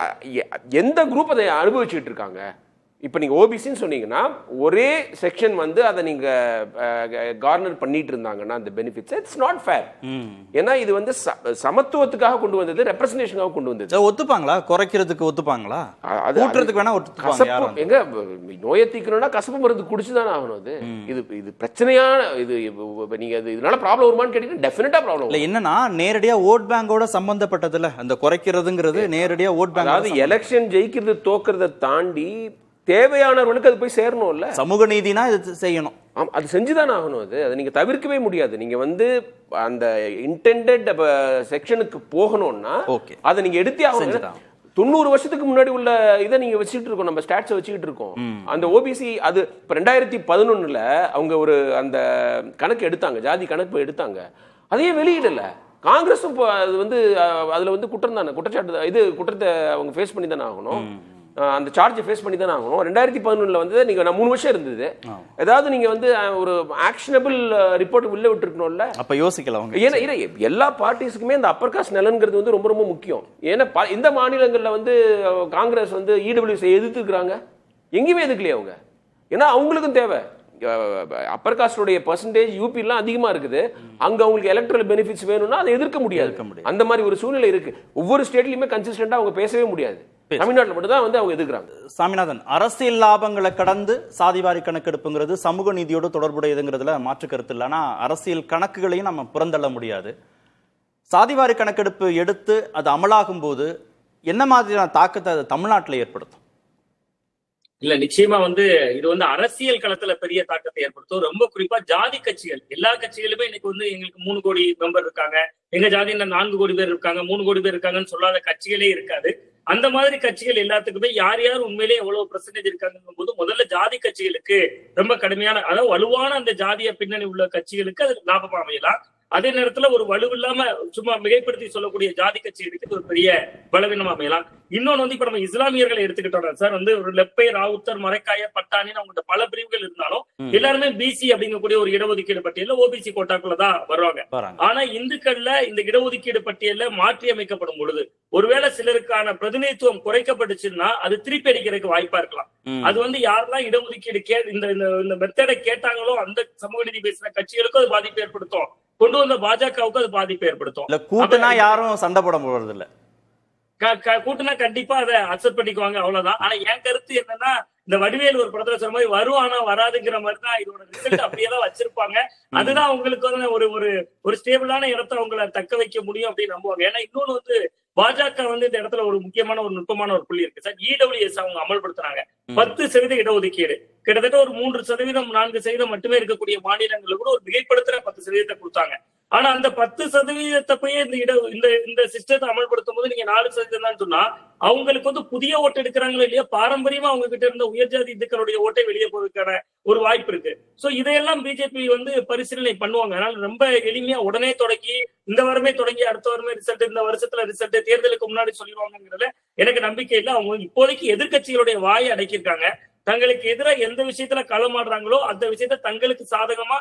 [SPEAKER 4] எந்த குரூப் அதை அனுபவிச்சுட்டு இருக்காங்க. இப்ப நீங்க ஓபிசின்னு சொன்னீங்கன்னா ஒரே செக்ஷன் வந்து அதை நீங்க கார்னர் பண்ணிட்டு இருந்தாங்கன்னா அந்த பெனிஃபிட்ஸ் இட்ஸ் நாட் ஃபேர். ஏன்னா இது வந்து சமத்துவத்துக்காக கொண்டு வந்தது, ரெப்ரசன்டேஷனுக்காக கொண்டு வந்தது.
[SPEAKER 3] ஒத்துப்பாங்களா? குறைக்கிறதுக்கு ஒத்துப்பாங்களா? கூட்டுறதுக்கு வேணா ஒத்துப்பாங்க.
[SPEAKER 4] எங்க நோயை தீக்கணும்னா கசப்பு மருந்து குடிச்சுதானே ஆகணும். அது இது பிரச்சனையான இது. நீங்க இதனால ப்ராப்ளம் வருமானு கேட்டீங்கன்னா டெஃபினட்டா ப்ராப்ளம் இல்ல.
[SPEAKER 3] என்னன்னா நேரடியா ஓட் பேங்கோட சம்பந்தப்பட்டதுல அந்த குறைக்கிறதுங்கிறது நேரடியா ஓட் பேங்க்.
[SPEAKER 4] அதாவது எலெக்ஷன் ஜெயிக்கிறது தோக்குறதை தாண்டி தேவையானவர்களுக்கு அது போய் சேரணும் இல்ல.
[SPEAKER 3] சமூக நீதினா இது செய்யணும்,
[SPEAKER 4] அது செஞ்சுதானே ஆகணும். அது நீங்க தவிர்க்கவே முடியாது. நீங்க வந்து அந்த இன்டெண்டட் செக்ஷனுக்கு போகணும்னா அதை நீங்க எடுத்தே ஆகணும். 90 வருஷத்துக்கு முன்னாடி உள்ள இதை நீங்க வச்சுட்டு இருக்கோம், நம்ம ஸ்டாட்ஸ் வச்சுக்கிட்டு இருக்கோம். அந்த ஓபிசி அது 2011 அவங்க ஒரு அந்த கணக்கு எடுத்தாங்க, ஜாதி கணக்கு எடுத்தாங்க, அதையே வெளியிடல. காங்கிரஸும் அது வந்து அதுல வந்து குற்றம் தானே, குற்றச்சாட்டு இது குற்றத்தை அவங்க ஃபேஸ் பண்ணி தானே ஆகணும். அந்த சார்ஜ் ஃபேஸ் பண்ணி தானே ஆகணும். 2011 வந்து நீங்க 3 வருஷம் இருந்தது, ஏதாவது நீங்க வந்து ஒரு ஆக்ஷனபிள் ரிப்போர்ட் உள்ள விட்டுருக்கணும்ல.
[SPEAKER 3] அப்ப யோசிக்கலாம்.
[SPEAKER 4] ஏன்னா எல்லா பார்ட்டிஸ்க்குமே இந்த அப்பர் காஸ்ட் நலன்கிறது வந்து ரொம்ப ரொம்ப முக்கியம். ஏன்னா இந்த மாநிலங்கள்ல வந்து காங்கிரஸ் வந்து இடபிள்யூசி எதிர்த்துக்கிறாங்க, எங்கேயுமே எதுக்கலையே அவங்க. ஏன்னா அவங்களுக்கும் தேவை அப்பர் காஸ்டோடைய பெர்சன்டேஜ் யூபிலாம் அதிகமா இருக்குது, அங்க அவங்களுக்கு எலக்ட்ரல் பெனிஃபிட்ஸ் வேணும்னா அதை எதிர்க்க முடியாது. அந்த மாதிரி ஒரு சூழ்நிலை இருக்கு. ஒவ்வொரு ஸ்டேட்லயுமே கன்சிஸ்டன்டா அவங்க பேசவே முடியாது. தமிழ்நாட்டில் மட்டும் தான் வந்து அவங்க எதிர்க்கிறாங்க.
[SPEAKER 3] சாமிநாதன், அரசியல் லாபங்களை கடந்து சாதிவாரி கணக்கெடுப்புங்கிறது சமூக நீதியோடு தொடர்புடையதுங்கிறதுல மாற்று கருத்து இல்லை. ஆனா அரசியல் கணக்குகளையும் நம்ம புறந்தள்ள முடியாது. சாதிவாரி கணக்கெடுப்பு எடுத்து அது அமலாகும் போது என்ன மாதிரியான தாக்கத்தை அது தமிழ்நாட்டில் ஏற்படுத்தும்?
[SPEAKER 5] இல்ல நிச்சயமா வந்து இது வந்து அரசியல் களத்துல பெரிய தாக்கத்தை ஏற்படுத்தும். ரொம்ப குறிப்பா ஜாதி கட்சிகள், எல்லா கட்சிகளுமே இன்னைக்கு வந்து எங்களுக்கு 3 கோடி மெம்பர் இருக்காங்க, எங்க ஜாதியில 4 கோடி பேர் இருக்காங்க, 3 கோடி பேர் இருக்காங்கன்னு சொல்லாத கட்சிகளே இருக்காது. அந்த மாதிரி கட்சிகள் எல்லாத்துக்குமே யார் யார் உண்மையிலேயே எவ்வளவு பெர்சன்டேஜ் இருக்காங்கும் போது முதல்ல ஜாதி கட்சிகளுக்கு ரொம்ப கடுமையான, அதாவது வலுவான அந்த ஜாதிய பின்னணி உள்ள கட்சிகளுக்கு அது லாபமா அமையலாம். அதே நேரத்துல ஒரு வலுவில்லாம சும்மா மிகைப்படுத்தி சொல்லக்கூடிய ஜாதி கட்சிகளுக்கு ஒரு பெரிய பலவீனமா அமையலாம். இன்னொன்னு வந்து இப்ப நம்ம இஸ்லாமியர்களை எடுத்துக்கிட்டோம்னா சார் வந்து ஒரு லெப்பை, ராவுத்தர், மரைக்காயர், பட்டாணின்னு அவங்கள்ட்ட பல பிரிவுகள் இருந்தாலும் எல்லாருமே பிசி அப்படிங்கக்கூடிய ஒரு இடஒதுக்கீடு பட்டியல ஓபிசி கோட்டாக்குள்ளதான் வருவாங்க. ஆனா இந்துக்கள்ல இந்த இடஒதுக்கீடு பட்டியல மாற்றி அமைக்கப்படும் பொழுது ஒருவேளை சிலருக்கான பிரதிநிதித்துவம் குறைக்கப்பட்டுச்சுன்னா அது திருப்பி அடிக்கிறதுக்கு வாய்ப்பா இருக்கலாம். அது வந்து யாரெல்லாம் இடஒதுக்கீடு இந்த மெத்தடை கேட்டாங்களோ அந்த சமூக நீதி பேசுற கட்சிகளுக்கும் அது பாதிப்பு ஏற்படுத்தும், கொண்டு வந்த பாஜகவுக்கும் அது பாதிப்பு ஏற்படுத்தும்.
[SPEAKER 3] கூட்டனா யாரும் சண்டை போட போறது இல்ல,
[SPEAKER 5] கூட்டுனா கண்டிப்பா அதை அக்செப்ட் பண்ணிக்குவாங்க, அவ்வளவுதான். ஆனா என் கருத்து என்னன்னா, இந்த வடிவேல் ஒரு படத்துல சொன்ன மாதிரி வரும் ஆனா வராதுங்கிற மாதிரி தான் இதோட ரிசல்ட் அப்படியேதான் வச்சிருப்பாங்க. அதுதான் உங்களுக்கு வந்து ஒரு ஸ்டேபிளான இடத்தை அவங்களை தக்க வைக்க முடியும் அப்படின்னு நம்புவாங்க. ஏன்னா இன்னொன்னு வந்து பாஜக வந்து இந்த இடத்துல ஒரு முக்கியமான ஒரு நுட்பமான ஒரு புள்ளி இருக்கு சார். இடபிள்யூஎஸ் அவங்க அமல்படுத்துறாங்க 10% இடஒதுக்கீடு. கிட்டத்தட்ட ஒரு 3%, 4% மட்டுமே இருக்கக்கூடிய மாநிலங்களுக்கு கூட ஒரு மிகைப்படுத்துற 10% கொடுத்தாங்க. ஆனா அந்த 10% போய் இந்த சிஸ்டத்தை அமல்படுத்தும் போது நீங்க 4% தான் சொன்னா அவங்களுக்கு வந்து புதிய ஓட்டு எடுக்கிறாங்களோ இல்லையா, பாரம்பரியமா அவங்க கிட்ட இருந்த உயர்ஜாதி இந்துக்களுடைய ஓட்டை வெளியே போவதற்கான ஒரு வாய்ப்பு இருக்கு. சோ இதையெல்லாம் பிஜேபி வந்து பரிசீலனை பண்ணுவாங்க. அதனால ரொம்ப எளிமையா உடனே தொடங்கி இந்த வாரமே தொடங்கி அடுத்த வாரமே ரிசல்ட், இந்த வருஷத்துல ரிசல்ட், தேர்தலுக்கு முன்னாடி சொல்லிடுவாங்கிறதுல எனக்கு நம்பிக்கை இல்லை. அவங்க இப்போதைக்கு எதிர்கட்சிகளுடைய வாயை அடைக்கிருக்காங்க. தங்களுக்கு எதிராக எந்த விஷயத்துல களமாடுறாங்களோ அந்த விஷயத்த தங்களுக்கு சாதகமா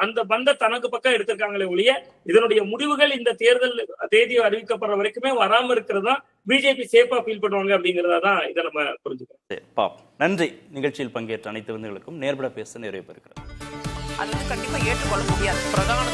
[SPEAKER 5] அந்த பந்த தனக்கு பக்கம் எடுத்திருக்காங்களே ஒழிய இதனுடைய முடிவுகள் இந்த தேர்தல் தேதி அறிவிக்கப்படுற வரைக்குமே வராம இருக்கிறதா பிஜேபி சேஃபா ஃபீல் பண்ணுவாங்க அப்படிங்கறதான் இதை நம்ம புரிஞ்சுக்கிறோம்.
[SPEAKER 3] நன்றி. நிகழ்ச்சியில் பங்கேற்ற அனைத்து விருந்துகளுக்கும் நேர்பட பேச நிறைவு பெறுகிறோம்.
[SPEAKER 1] அது வந்து கண்டிப்பா ஏற்றுக்கொள்ள முடியாது. பிரதான